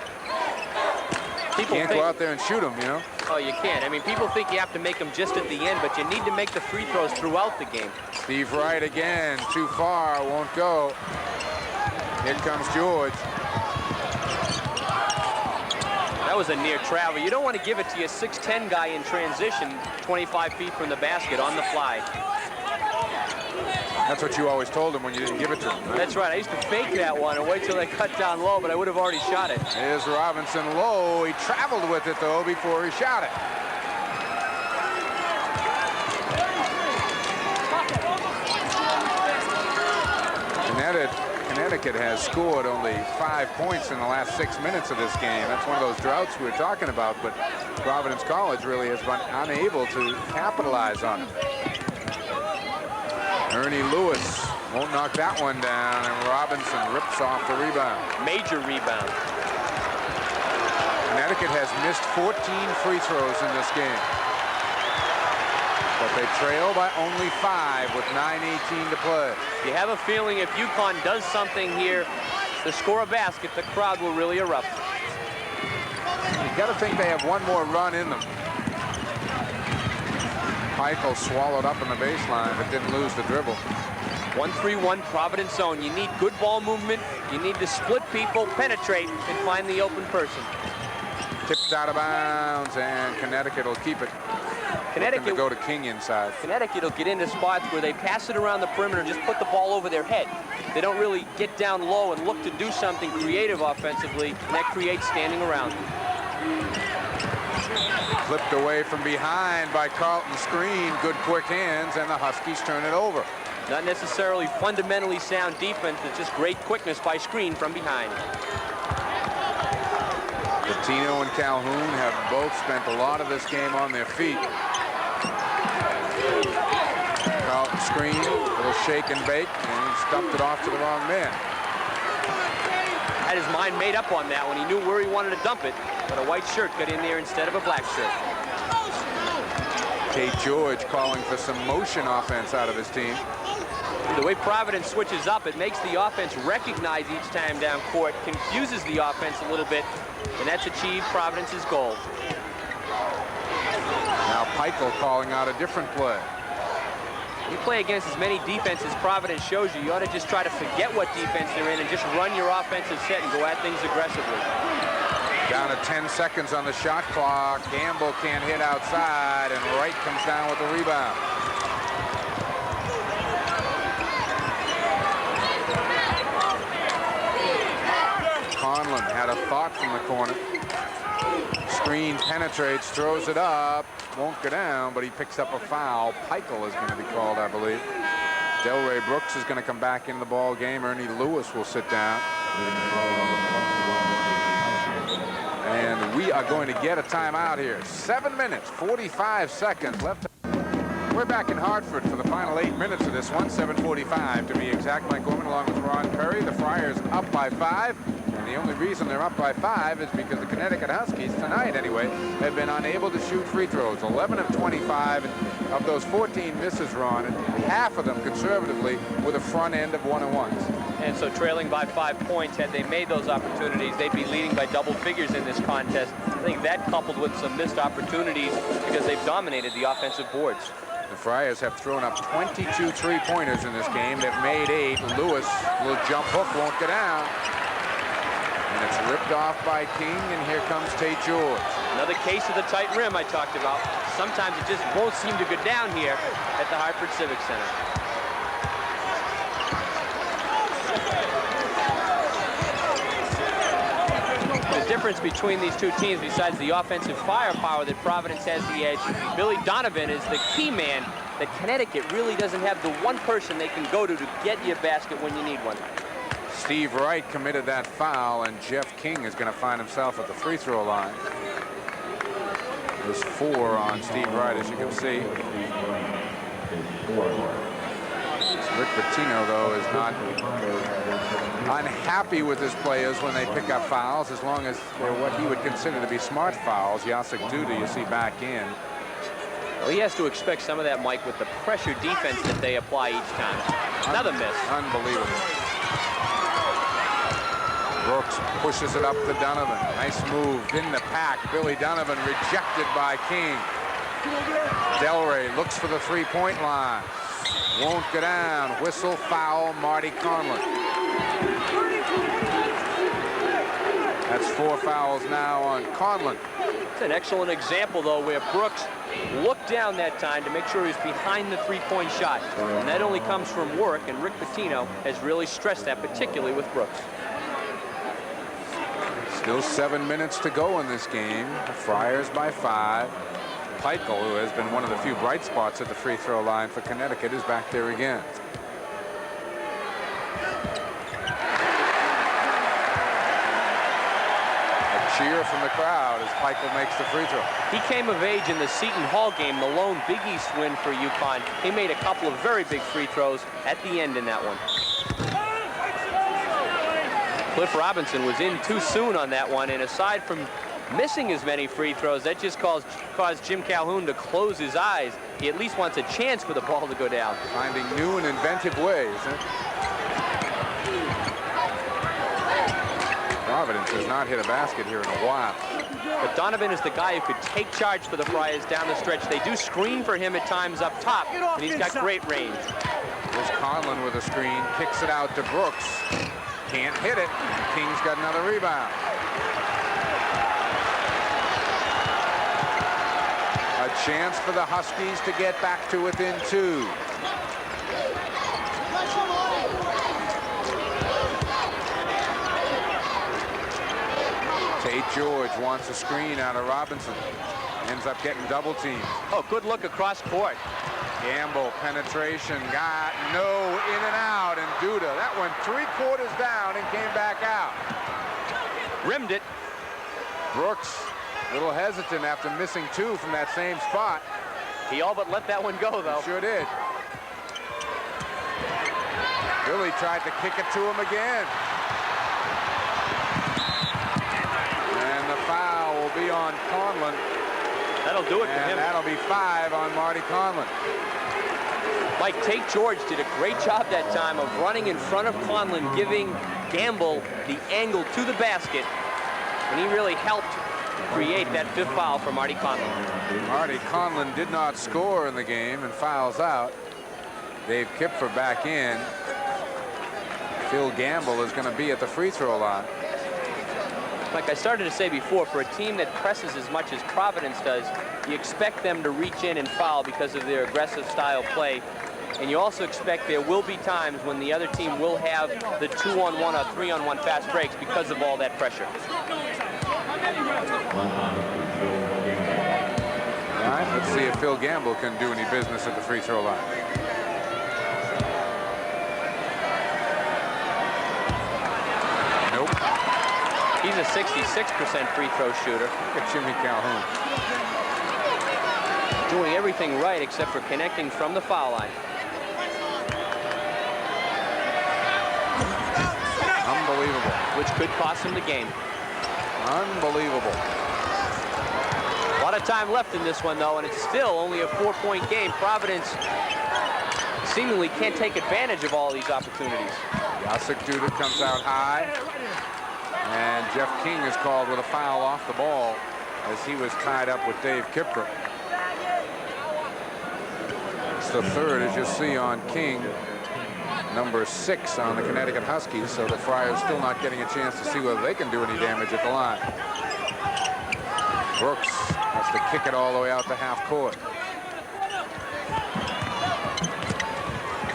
[SPEAKER 2] People
[SPEAKER 1] can't go out there and shoot them, you know?
[SPEAKER 2] Oh, you can't. I mean, people think you have to make them just at the end, but you need to make the free throws throughout the game.
[SPEAKER 1] Steve Wright again, too far, won't go. Here comes George.
[SPEAKER 2] That was a near travel. You don't want to give it to your 6'10" guy in transition 25 feet from the basket on the fly.
[SPEAKER 1] That's what you always told him when you didn't give it to him. Right?
[SPEAKER 2] That's right. I used to fake that one and wait till they cut down low, but I would have already shot it.
[SPEAKER 1] Here's Robinson low. He traveled with it, though, before he shot it. Connecticut has scored only 5 points in the last 6 minutes of this game. That's one of those droughts we were talking about, but Providence College really has been unable to capitalize on it. Ernie Lewis won't knock that one down, and Robinson rips off the rebound.
[SPEAKER 2] Major rebound.
[SPEAKER 1] Connecticut has missed 14 free throws in this game. But they trail by only 5 with 9:18 to play.
[SPEAKER 2] You have a feeling if UConn does something here to score a basket, the crowd will really erupt.
[SPEAKER 1] You got to think they have one more run in them. Peichel swallowed up in the baseline, but didn't lose the dribble.
[SPEAKER 5] 1-3-1 Providence zone. You need good ball movement. You need to split people, penetrate, and find the open person.
[SPEAKER 1] Tipped out of bounds, and Connecticut will keep it.
[SPEAKER 5] Connecticut
[SPEAKER 1] will go to King inside.
[SPEAKER 5] Connecticut will get into spots where they pass it around the perimeter and just put the ball over their head. They don't really get down low and look to do something creative offensively, and that creates standing around.
[SPEAKER 1] Flipped away from behind by Carlton's screen. Good quick hands, and the Huskies turn it over.
[SPEAKER 5] Not necessarily fundamentally sound defense, it's just great quickness by screen from behind.
[SPEAKER 1] Patino and Calhoun have both spent a lot of this game on their feet. Carlton screen, little shake and bake, and he stumped it off to the wrong man.
[SPEAKER 5] Had his mind made up on that when he knew where he wanted to dump it, but a white shirt got in there instead of a black shirt.
[SPEAKER 1] Tate George calling for some motion offense out of his team.
[SPEAKER 5] The way Providence switches up, it makes the offense recognize each time down court, confuses the offense a little bit, and that's achieved Providence's goal.
[SPEAKER 1] Now Peichel calling out a different play.
[SPEAKER 5] You play against as many defenses as Providence shows you, you ought to just try to forget what defense they're in and just run your offensive set and go at things aggressively.
[SPEAKER 1] Down to 10 seconds on the shot clock. Gamble can't hit outside, and Wright comes down with the rebound. Conlon had a thought from the corner. Screen penetrates, throws it up, won't go down, but he picks up a foul. Peichel is going to be called, I believe. Delray Brooks is going to come back into the ball game. Ernie Lewis will sit down. And we are going to get a timeout here. 7 minutes, 45 seconds left. We're back in Hartford for the final 8 minutes of this one. 7:45 to be exact. Mike Gorman along with Ron Perry. The Friars up by 5. And the only reason they're up by 5 is because the Connecticut Huskies, tonight anyway, have been unable to shoot free throws. 11 of 25. Of those 14 misses, Ron, and half of them conservatively with a front end of 1-and-1s.
[SPEAKER 5] And so trailing by 5 points, had they made those opportunities, they'd be leading by double figures in this contest. I think that coupled with some missed opportunities because they've dominated the offensive boards.
[SPEAKER 1] The Friars have thrown up 22 three-pointers in this game. They've made 8. Lewis, little jump hook, won't go down. And it's ripped off by King, and here comes Tate George.
[SPEAKER 5] Another case of the tight rim I talked about. Sometimes it just won't seem to go down here at the Hartford Civic Center. The difference between these two teams, besides the offensive firepower that Providence has the edge, Billy Donovan is the key man that Connecticut really doesn't have the one person they can go to get you a basket when you need one.
[SPEAKER 1] Steve Wright committed that foul, and Jeff King is going to find himself at the free throw line. There's 4 on Steve Wright, as you can see. Rick Pitino, though, is not unhappy with his players when they pick up fouls, as long as they're what he would consider to be smart fouls. Jacek Duda, you see back in.
[SPEAKER 5] Well, he has to expect some of that, Mike, with the pressure defense that they apply each time. Another miss.
[SPEAKER 1] Unbelievable. Brooks pushes it up to Donovan. Nice move in the pack. Billy Donovan rejected by King. Delray looks for the three-point line. Won't go down. Whistle, foul, Marty Conlon. That's 4 fouls now on Conlon.
[SPEAKER 5] It's an excellent example, though, where Brooks looked down that time to make sure he was behind the three-point shot. And that only comes from work, and Rick Pitino has really stressed that, particularly with Brooks.
[SPEAKER 1] Still 7 minutes to go in this game. The Friars by 5. Peichel, who has been one of the few bright spots at the free throw line for Connecticut, is back there again. A cheer from the crowd as Peichel makes the free throw.
[SPEAKER 5] He came of age in the Seton Hall game, the lone Big East win for UConn. He made a couple of very big free throws at the end in that one. Cliff Robinson was in too soon on that one, and aside from missing as many free throws, that just caused Jim Calhoun to close his eyes. He at least wants a chance for the ball to go down.
[SPEAKER 1] Finding new and inventive ways. Providence has not hit a basket here in a while.
[SPEAKER 5] But Donovan is the guy who could take charge for the Friars down the stretch. They do screen for him at times up top, and he's got great range.
[SPEAKER 1] Here's Conlon with a screen, kicks it out to Brooks. Can't hit it. King's got another rebound. A chance for the Huskies to get back to within 2. Tate George wants a screen out of Robinson. Ends up getting double teamed.
[SPEAKER 5] Oh, good look across court.
[SPEAKER 1] Gamble, penetration, got no in and out, and Duda. That went 3/4 down and came back out.
[SPEAKER 5] Rimmed it.
[SPEAKER 1] Brooks, a little hesitant after missing 2 from that same spot.
[SPEAKER 5] He all but let that one go, though.
[SPEAKER 1] Sure did. Billy tried to kick it to him again. And the foul will be on Conlon.
[SPEAKER 5] That'll do it for him.
[SPEAKER 1] And that'll be 5 on Marty Conlon.
[SPEAKER 5] Mike, Tate George did a great job that time of running in front of Conlon, giving Gamble the angle to the basket, and he really helped create that 5th foul for Marty Conlon.
[SPEAKER 1] Marty Conlon did not score in the game and fouls out. Dave Kipfer back in. Phil Gamble is going to be at the free throw line.
[SPEAKER 5] Like I started to say before, for a team that presses as much as Providence does, you expect them to reach in and foul because of their aggressive style play. And you also expect there will be times when the other team will have the 2-on-1 or 3-on-1 fast breaks because of all that pressure.
[SPEAKER 1] All right, let's see if Phil Gamble can do any business at the free throw line. Nope.
[SPEAKER 5] He's a 66% free throw shooter.
[SPEAKER 1] Look at Jimmy Calhoun.
[SPEAKER 5] Doing everything right except for connecting from the foul line.
[SPEAKER 1] Unbelievable.
[SPEAKER 5] Which could cost him the game.
[SPEAKER 1] Unbelievable.
[SPEAKER 5] A lot of time left in this one, though, and it's still only a 4-point game. Providence seemingly can't take advantage of all these opportunities.
[SPEAKER 1] Jacek Duda comes out high. And Jeff King is called with a foul off the ball as he was tied up with Dave Kipper. It's the 3rd, as you see, on King. Number 6 on the Connecticut Huskies, so the Friars still not getting a chance to see whether they can do any damage at the line. Brooks has to kick it all the way out to half court.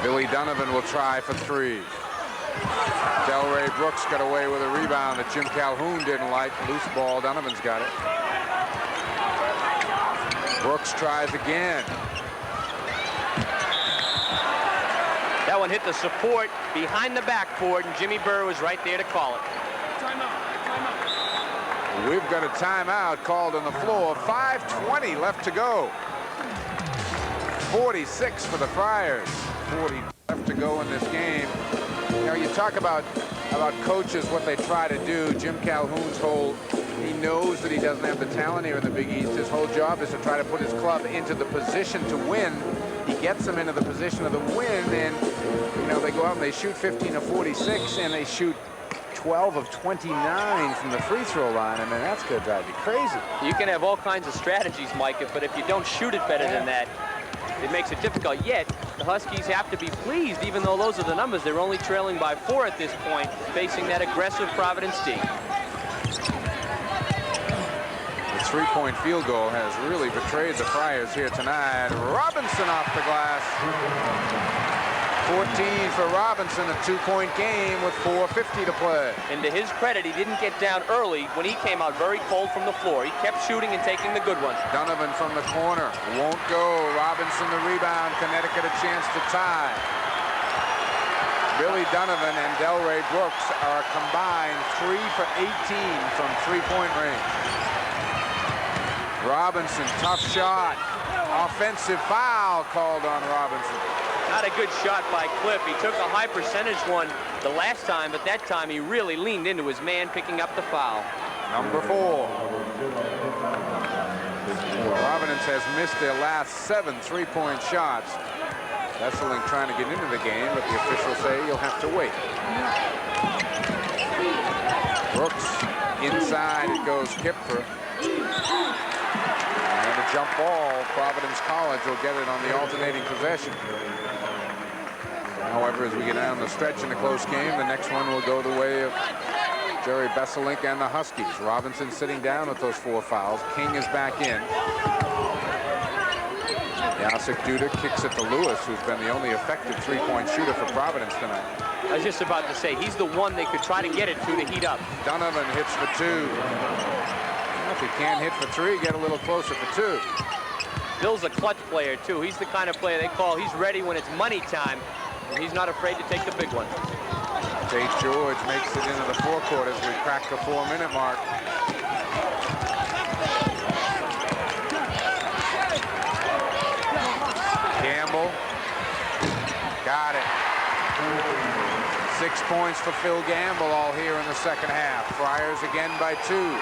[SPEAKER 1] Billy Donovan will try for 3. Delray Brooks got away with a rebound that Jim Calhoun didn't like. Loose ball, Donovan's got it. Brooks tries again.
[SPEAKER 5] That one hit the support behind the backboard, and Jimmy Burr was right there to call it.
[SPEAKER 1] We've got a timeout called on the floor. 5:20 left to go. 46 for the Friars. 40 left to go in this game. You know, you talk about coaches, what they try to do. Jim Calhoun's whole, he knows that he doesn't have the talent here in the Big East. His whole job is to try to put his club into the position to win. He gets them into the position of the win, and you know, they go out and they shoot 15 of 46, and they shoot 12 of 29 from the free throw line. I mean, that's going to drive you crazy.
[SPEAKER 5] You can have all kinds of strategies, Mike, but if you don't shoot it better than that, it makes it difficult. Yet, the Huskies have to be pleased, even though those are the numbers. They're only trailing by 4 at this point, facing that aggressive Providence team.
[SPEAKER 1] The three-point field goal has really betrayed the Friars here tonight. Robinson off the glass. 14 for Robinson, a 2-point game with 4:50 to play.
[SPEAKER 5] And to his credit, he didn't get down early when he came out very cold from the floor. He kept shooting and taking the good ones.
[SPEAKER 1] Donovan from the corner won't go. Robinson the rebound. Connecticut a chance to tie. Billy Donovan and Delray Brooks are combined 3 for 18 from three-point range. Robinson, tough shot. Offensive foul called on Robinson.
[SPEAKER 5] Not a good shot by Cliff. He took a high percentage one the last time, but that time he really leaned into his man, picking up the foul.
[SPEAKER 1] Number 4. Providence has missed their last 7 three-point shots. Esselink trying to get into the game, but the officials say you'll have to wait. Brooks inside, it goes Kipfer. And a jump ball, Providence College will get it on the alternating possession. However, as we get down the stretch in a close game, the next one will go the way of Jerry Besselink and the Huskies. Robinson sitting down with those 4 fouls. King is back in. Jacek Duda kicks it to Lewis, who's been the only effective 3-point shooter for Providence tonight.
[SPEAKER 5] I was just about to say, he's the one they could try to get it to heat up.
[SPEAKER 1] Donovan hits for 2. Well, if he can't hit for 3, get a little closer for 2.
[SPEAKER 5] Bill's a clutch player, too. He's the kind of player they call, he's ready when it's money time, and he's not afraid to take the big one.
[SPEAKER 1] St. George makes it into the forecourt as we crack the 4-minute mark. Gamble. Got it. 6 points for Phil Gamble all here in the second half. Friars again by 2.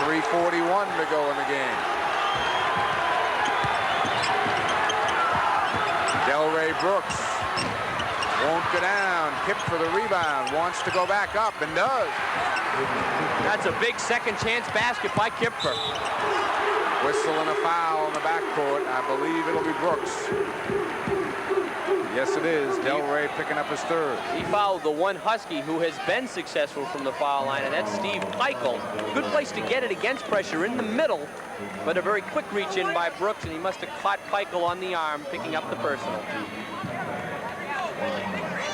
[SPEAKER 1] 3:41 to go in the game. Delray Brooks won't go down. Kip for the rebound. Wants to go back up and does.
[SPEAKER 5] That's a big second chance basket by Kipfer.
[SPEAKER 1] Whistle and a foul in the backcourt. I believe it'll be Brooks. Yes, it is. Delray picking up his 3rd.
[SPEAKER 5] He fouled the one Husky who has been successful from the foul line, and that's Steve Peichel. Good place to get it against pressure in the middle, but a very quick reach in by Brooks, and he must have caught Peichel on the arm, picking up the personal.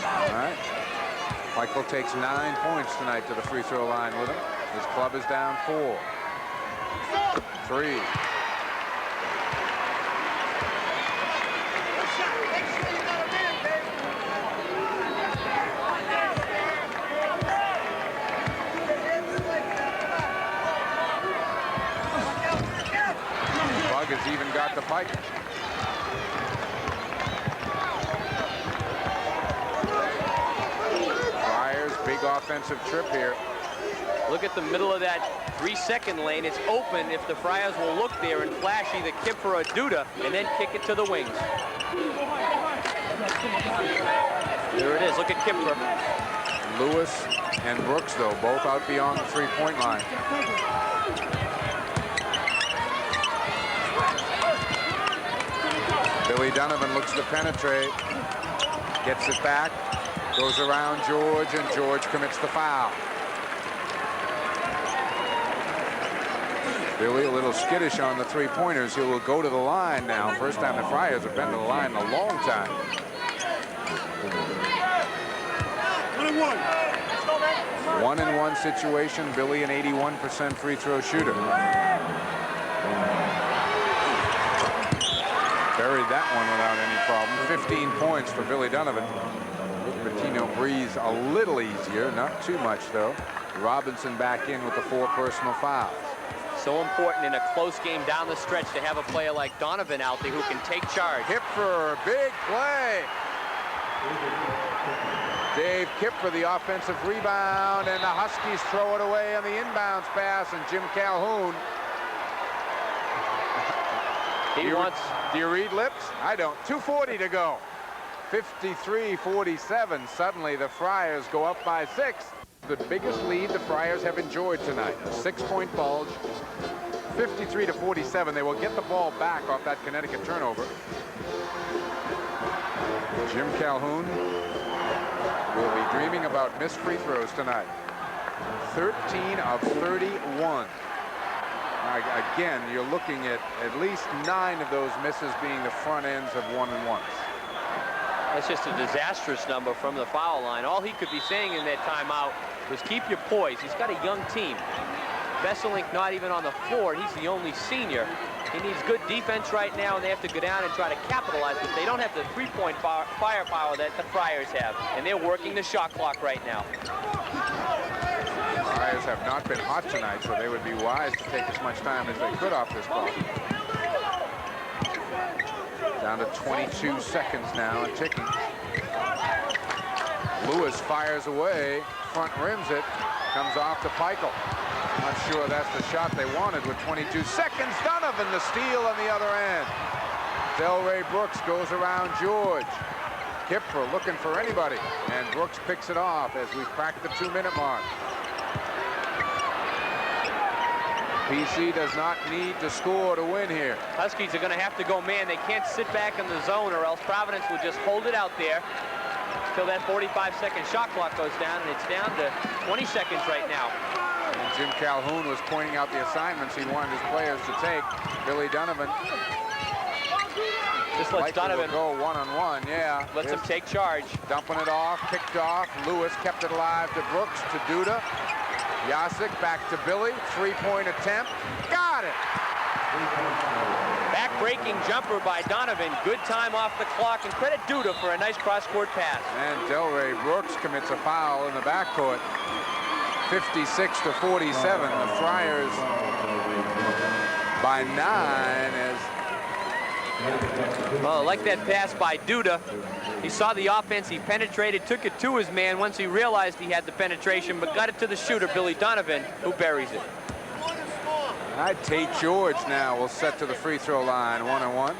[SPEAKER 1] All right. Peichel takes 9 points tonight to the free throw line with him. His club is down 4. 3. Bug has even got the Peichel. Friars, big offensive trip here.
[SPEAKER 5] Look at the middle of that 3-second lane. It's open if the Friars will look there and flash either Kipfer or Duda and then kick it to the wings. There it is. Look at Kipfer.
[SPEAKER 1] Lewis and Brooks, though, both out beyond the 3-point line. Billy Donovan looks to penetrate. Gets it back. Goes around George, and George commits the foul. Billy a little skittish on the 3-pointers. He will go to the line now. First time the Friars have been to the line in a long time. 1-and-1 situation. Billy an 81% free throw shooter. Buried that one without any problem. 15 points for Billy Donovan. Bertino Breeze a little easier, not too much though. Robinson back in with the 4 personal fouls.
[SPEAKER 5] So important in a close game down the stretch to have a player like Donovan out there who can take charge.
[SPEAKER 1] Kipfer, big play. Dave Kipfer, the offensive rebound, and the Huskies throw it away on the inbounds pass, and Jim Calhoun. Do you read lips? I don't. 2:40 to go. 53-47. Suddenly the Friars go up by 6. The biggest lead the Friars have enjoyed tonight. A 6-point bulge. 53-47. They will get the ball back off that Connecticut turnover. Jim Calhoun will be dreaming about missed free throws tonight. 13 of 31. Again, you're looking at least 9 of those misses being the front ends of 1-and-1s.
[SPEAKER 5] That's just a disastrous number from the foul line. All he could be saying in that timeout was keep your poise. He's got a young team. Besselink not even on the floor. He's the only senior. He needs good defense right now, and they have to go down and try to capitalize, but they don't have the 3-point firepower that the Friars have, and they're working the shot clock right now.
[SPEAKER 1] The Friars have not been hot tonight, so they would be wise to take as much time as they could off this clock. Down to 22 seconds now and ticking. Lewis fires away, front rims it, comes off to Peichel. Not sure that's the shot they wanted with 22 seconds. Donovan the steal on the other end. Delray Brooks goes around George. Kipfer looking for anybody, and Brooks picks it off as we crack the 2-minute mark. PC does not need to score to win here.
[SPEAKER 5] Huskies are going to have to go man. They can't sit back in the zone, or else Providence will just hold it out there until that 45-second shot clock goes down, and it's down to 20 seconds right now.
[SPEAKER 1] And Jim Calhoun was pointing out the assignments he wanted his players to take. Billy Donovan
[SPEAKER 5] just lets Donovan
[SPEAKER 1] go one-on-one, yeah.
[SPEAKER 5] Lets him take charge.
[SPEAKER 1] Dumping it off, picked off. Lewis kept it alive to Brooks, to Duda. Yasik back to Billy, three-point attempt. Got it!
[SPEAKER 5] Back-breaking jumper by Donovan. Good time off the clock, and credit Duda for a nice cross-court pass.
[SPEAKER 1] And Delray Brooks commits a foul in the backcourt. 56 to 47. The Friars by 9 as...
[SPEAKER 5] Well, I like that pass by Duda. He saw the offense, he penetrated, took it to his man once he realized he had the penetration, but got it to the shooter, Billy Donovan, who buries it.
[SPEAKER 1] Tate George now will set to the free throw line, 1-on-1.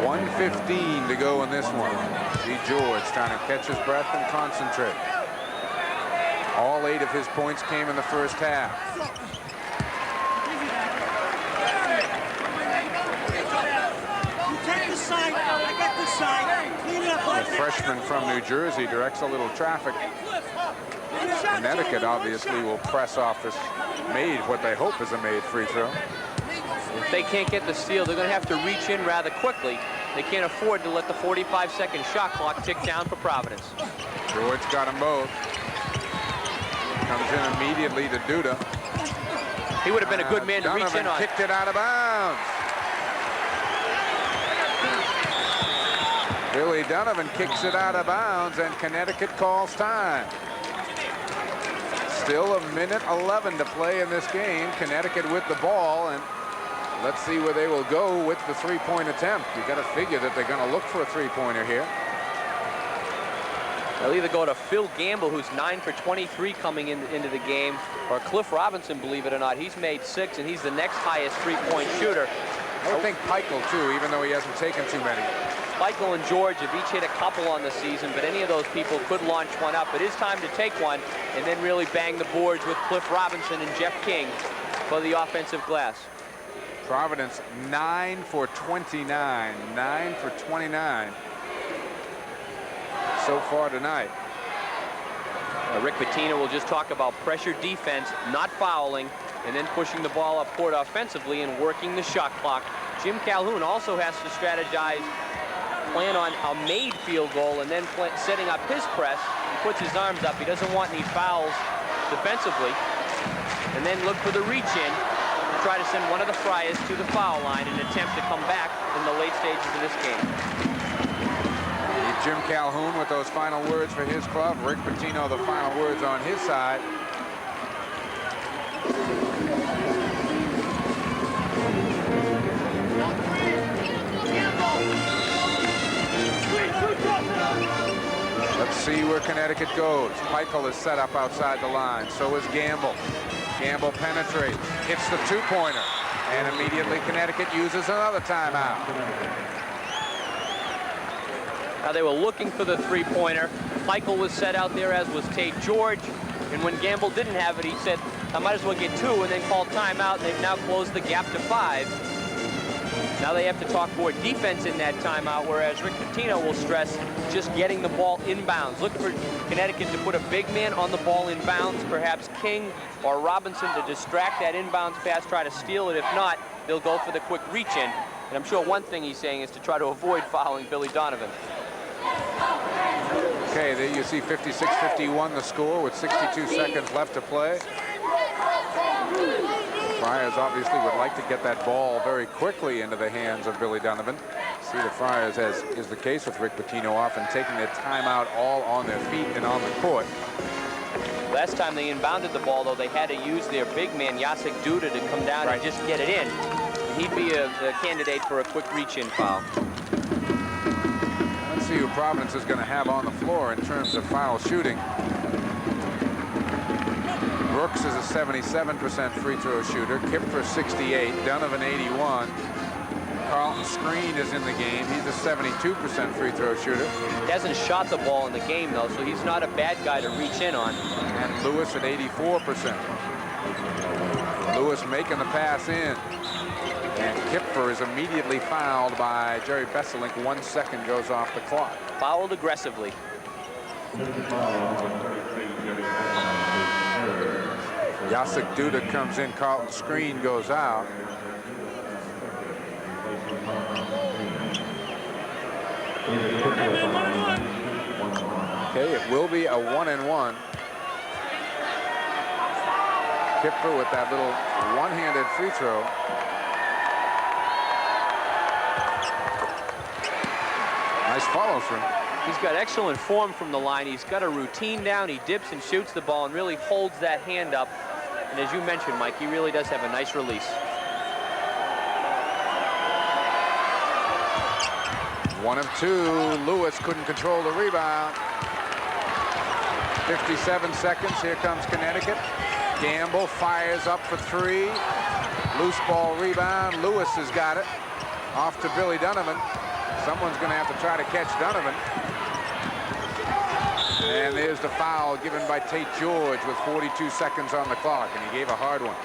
[SPEAKER 1] 1:15 to go in this one. See George trying to catch his breath and concentrate. All 8 of his points came in the first half. The freshman from New Jersey directs a little traffic. Connecticut obviously will press off this made, what they hope is a made free throw.
[SPEAKER 5] If they can't get the steal, they're going to have to reach in rather quickly. They can't afford to let the 45-second shot clock tick down for Providence.
[SPEAKER 1] George got them both. Comes in immediately to Duda.
[SPEAKER 5] He would have been a good man to
[SPEAKER 1] Donovan
[SPEAKER 5] reach in on.
[SPEAKER 1] Kicked it out of bounds. Billy Donovan kicks it out of bounds, and Connecticut calls time. Still 1:11 to play in this game. Connecticut with the ball, and let's see where they will go with the three-point attempt. You got to figure that they're going to look for a three-pointer here.
[SPEAKER 5] They'll either go to Phil Gamble, who's 9 for 23 coming into the game, or Cliff Robinson, believe it or not. He's made 6, and he's the next highest three-point shooter.
[SPEAKER 1] I would think Peichel, too, even though he hasn't taken too many.
[SPEAKER 5] Peichel and George have each hit a couple on the season, but any of those people could launch one up. It is time to take one and then really bang the boards with Cliff Robinson and Jeff King for the offensive glass.
[SPEAKER 1] Providence 9 for 29. 9 for 29 so far tonight.
[SPEAKER 5] Rick Pitino will just talk about pressure defense, not fouling, and then pushing the ball up court offensively and working the shot clock. Jim Calhoun also has to strategize, plan on a made field goal, and then setting up his press. He puts his arms up. He doesn't want any fouls defensively. And then look for the reach in to try to send one of the Friars to the foul line and attempt to come back in the late stages of this game.
[SPEAKER 1] Jim Calhoun with those final words for his club. Rick Pitino, the final words on his side. Let's see where Connecticut goes. Peichel is set up outside the line. So is Gamble. Gamble penetrates, hits the two-pointer, and immediately Connecticut uses another timeout.
[SPEAKER 5] Now they were looking for the three-pointer. Peichel was set out there, as was Tate George. And when Gamble didn't have it, he said, I might as well get 2, and then called timeout. And they've now closed the gap to 5. Now they have to talk more defense in that timeout, whereas Rick Pitino will stress just getting the ball inbounds. Look for Connecticut to put a big man on the ball inbounds, perhaps King or Robinson to distract that inbounds pass, try to steal it. If not, they'll go for the quick reach in. And I'm sure one thing he's saying is to try to avoid fouling Billy Donovan.
[SPEAKER 1] Okay, there you see 56-51 the score with 62 seconds left to play. The Friars obviously would like to get that ball very quickly into the hands of Billy Donovan. See the Friars, as is the case with Rick Pitino, often taking their timeout all on their feet and on the court.
[SPEAKER 5] Last time they inbounded the ball, though, they had to use their big man, Yasik Duda, to come down and just get it in. He'd be a candidate for a quick reach-in foul.
[SPEAKER 1] Let's see who Providence is going to have on the floor in terms of foul shooting. Brooks is a 77% free throw shooter. Kipfer 68. Donovan 81. Carlton Screen is in the game. He's a 72% free throw shooter.
[SPEAKER 5] He hasn't shot the ball in the game, though, so he's not a bad guy to reach in on.
[SPEAKER 1] And Lewis at 84%. Lewis making the pass in. And Kipfer is immediately fouled by Jerry Besselink. 1 second goes off the clock.
[SPEAKER 5] Fouled aggressively.
[SPEAKER 1] Jacek Duda comes in. Carlton Screen goes out. Okay, it will be a 1-and-1. Kipfer with that little one-handed free throw. Nice follow through.
[SPEAKER 5] He's got excellent form from the line. He's got a routine down. He dips and shoots the ball and really holds that hand up. And as you mentioned, Mike, he really does have a nice release.
[SPEAKER 1] 1 of 2. Lewis couldn't control the rebound. 57 seconds. Here comes Connecticut. Gamble fires up for 3. Loose ball rebound. Lewis has got it. Off to Billy Donovan. Someone's going to have to try to catch Donovan. And there's the foul given by Tate George with 42 seconds on the clock, and he gave a hard one.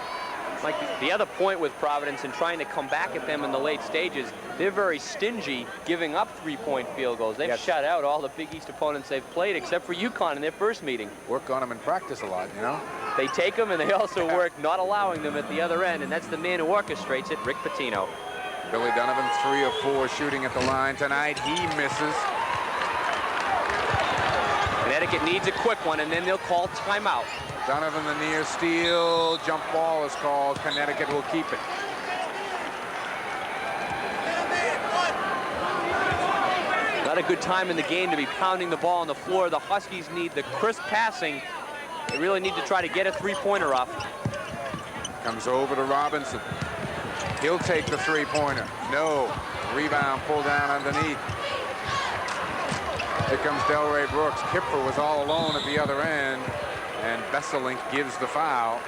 [SPEAKER 5] Mike, the other point with Providence in trying to come back at them in the late stages, they're very stingy giving up 3-point field goals. They've shut out all the Big East opponents they've played except for UConn in their first meeting.
[SPEAKER 1] Work on them in practice a lot, you know.
[SPEAKER 5] They take them and they also work not allowing them at the other end, and that's the man who orchestrates it, Rick Pitino.
[SPEAKER 1] Billy Donovan 3 of 4 shooting at the line tonight. He misses.
[SPEAKER 5] Connecticut needs a quick one, and then they'll call timeout.
[SPEAKER 1] Donovan the near steal. Jump ball is called. Connecticut will keep it.
[SPEAKER 5] Not a good time in the game to be pounding the ball on the floor. The Huskies need the crisp passing. They really need to try to get a 3-pointer off.
[SPEAKER 1] Comes over to Robinson. He'll take the 3-pointer. No. Rebound pulled down underneath. Here comes Delray Brooks. Kipfer was all alone at the other end. And Besselink gives the foul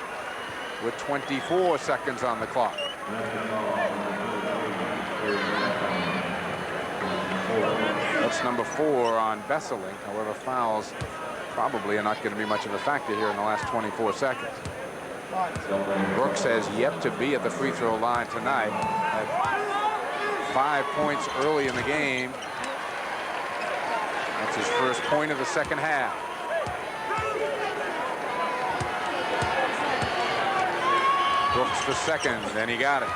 [SPEAKER 1] with 24 seconds on the clock. That's number 4 on Besselink. However, fouls probably are not going to be much of a factor here in the last 24 seconds. Brooks has yet to be at the free throw line tonight. Had 5 points early in the game. That's his first point of the second half. Brooks the second, and he got it.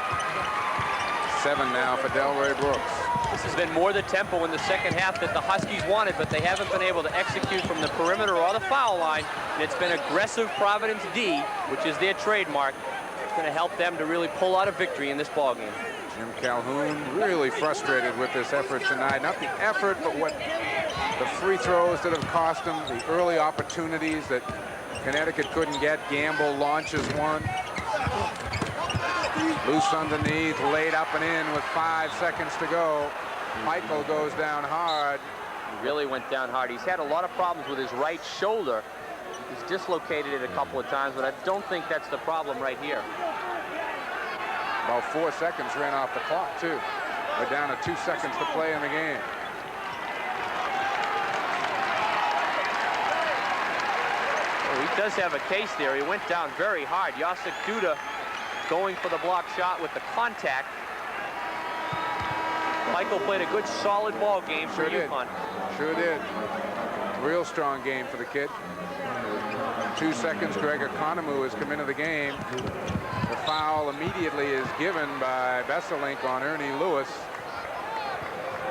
[SPEAKER 1] 7 now for Delray Brooks.
[SPEAKER 5] This has been more the tempo in the second half that the Huskies wanted, but they haven't been able to execute from the perimeter or the foul line. And it's been aggressive Providence D, which is their trademark. It's going to help them to really pull out a victory in this ballgame.
[SPEAKER 1] Jim Calhoun really frustrated with this effort tonight. Not the effort, but what the free throws that have cost him, the early opportunities that Connecticut couldn't get. Gamble launches one. Loose underneath, laid up and in with 5 seconds to go. Michael goes down hard.
[SPEAKER 5] He really went down hard. He's had a lot of problems with his right shoulder. He's dislocated it a couple of times, but I don't think that's the problem right here.
[SPEAKER 1] About 4 seconds ran off the clock, too. We're down to 2 seconds to play in the game.
[SPEAKER 5] Well, he does have a case there. He went down very hard. Jacek Duda going for the block shot with the contact. Michael played a good solid ball game for UConn.
[SPEAKER 1] Sure did. Real strong game for the kid. 2 seconds, Greg Economou has come into the game. The foul immediately is given by Besselink on Ernie Lewis.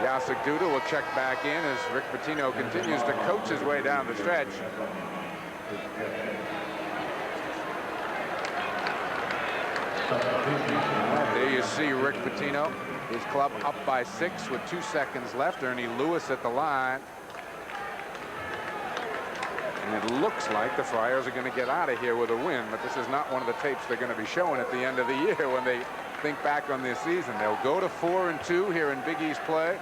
[SPEAKER 1] Jacek Duda will check back in as Rick Pitino continues to coach his way down the stretch. There you see Rick Pitino, his club up by 6 with 2 seconds left. Ernie Lewis at the line. And it looks like the Friars are going to get out of here with a win, but this is not one of the tapes they're going to be showing at the end of the year when they think back on this season. They'll go to 4-2 here in Big East play.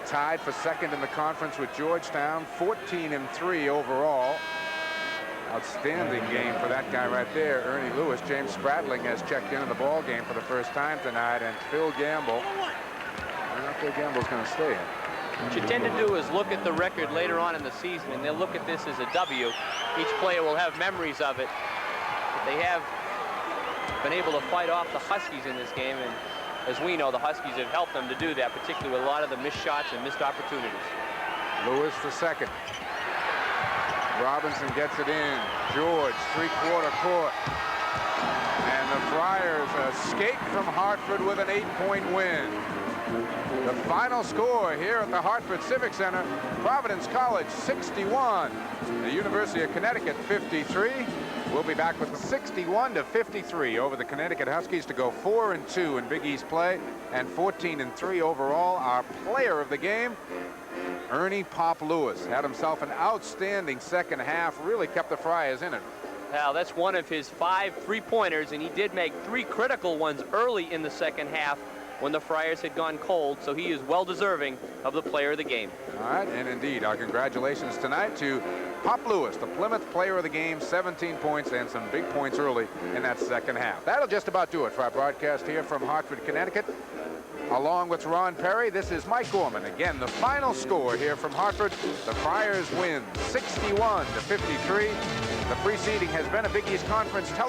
[SPEAKER 1] Tied for second in the conference with Georgetown, 14-3 overall. Outstanding game for that guy right there, Ernie Lewis. James Spratling has checked into the ball game for the first time tonight, and Phil Gamble. I don't know if Phil Gamble's going to stay in.
[SPEAKER 5] What you tend to do is look at the record later on in the season, and they'll look at this as a W. Each player will have memories of it. But they have been able to fight off the Huskies in this game, and as we know, the Huskies have helped them to do that, particularly with a lot of the missed shots and missed opportunities.
[SPEAKER 1] Lewis the second. Robinson gets it in. George, three-quarter court. And the Friars escape from Hartford with an 8-point win. The final score here at the Hartford Civic Center, Providence College 61, the University of Connecticut 53. We'll be back with 61-53 over the Connecticut Huskies to go 4-2 in Big East play and 14-3 overall. Our player of the game, Ernie Pop Lewis, had himself an outstanding second half, really kept the Friars in it.
[SPEAKER 5] Now, that's one of his 5 3-pointers, and he did make 3 critical ones early in the second half when the Friars had gone cold, so he is well deserving of the player of the game.
[SPEAKER 1] All right, and indeed, our congratulations tonight to Pop Lewis, the Plymouth player of the game, 17 points and some big points early in that second half. That'll just about do it for our broadcast here from Hartford, Connecticut. Along with Ron Perry, this is Mike Gorman. Again, the final score here from Hartford. The Friars win 61-53. The preceding has been a Big East Conference television.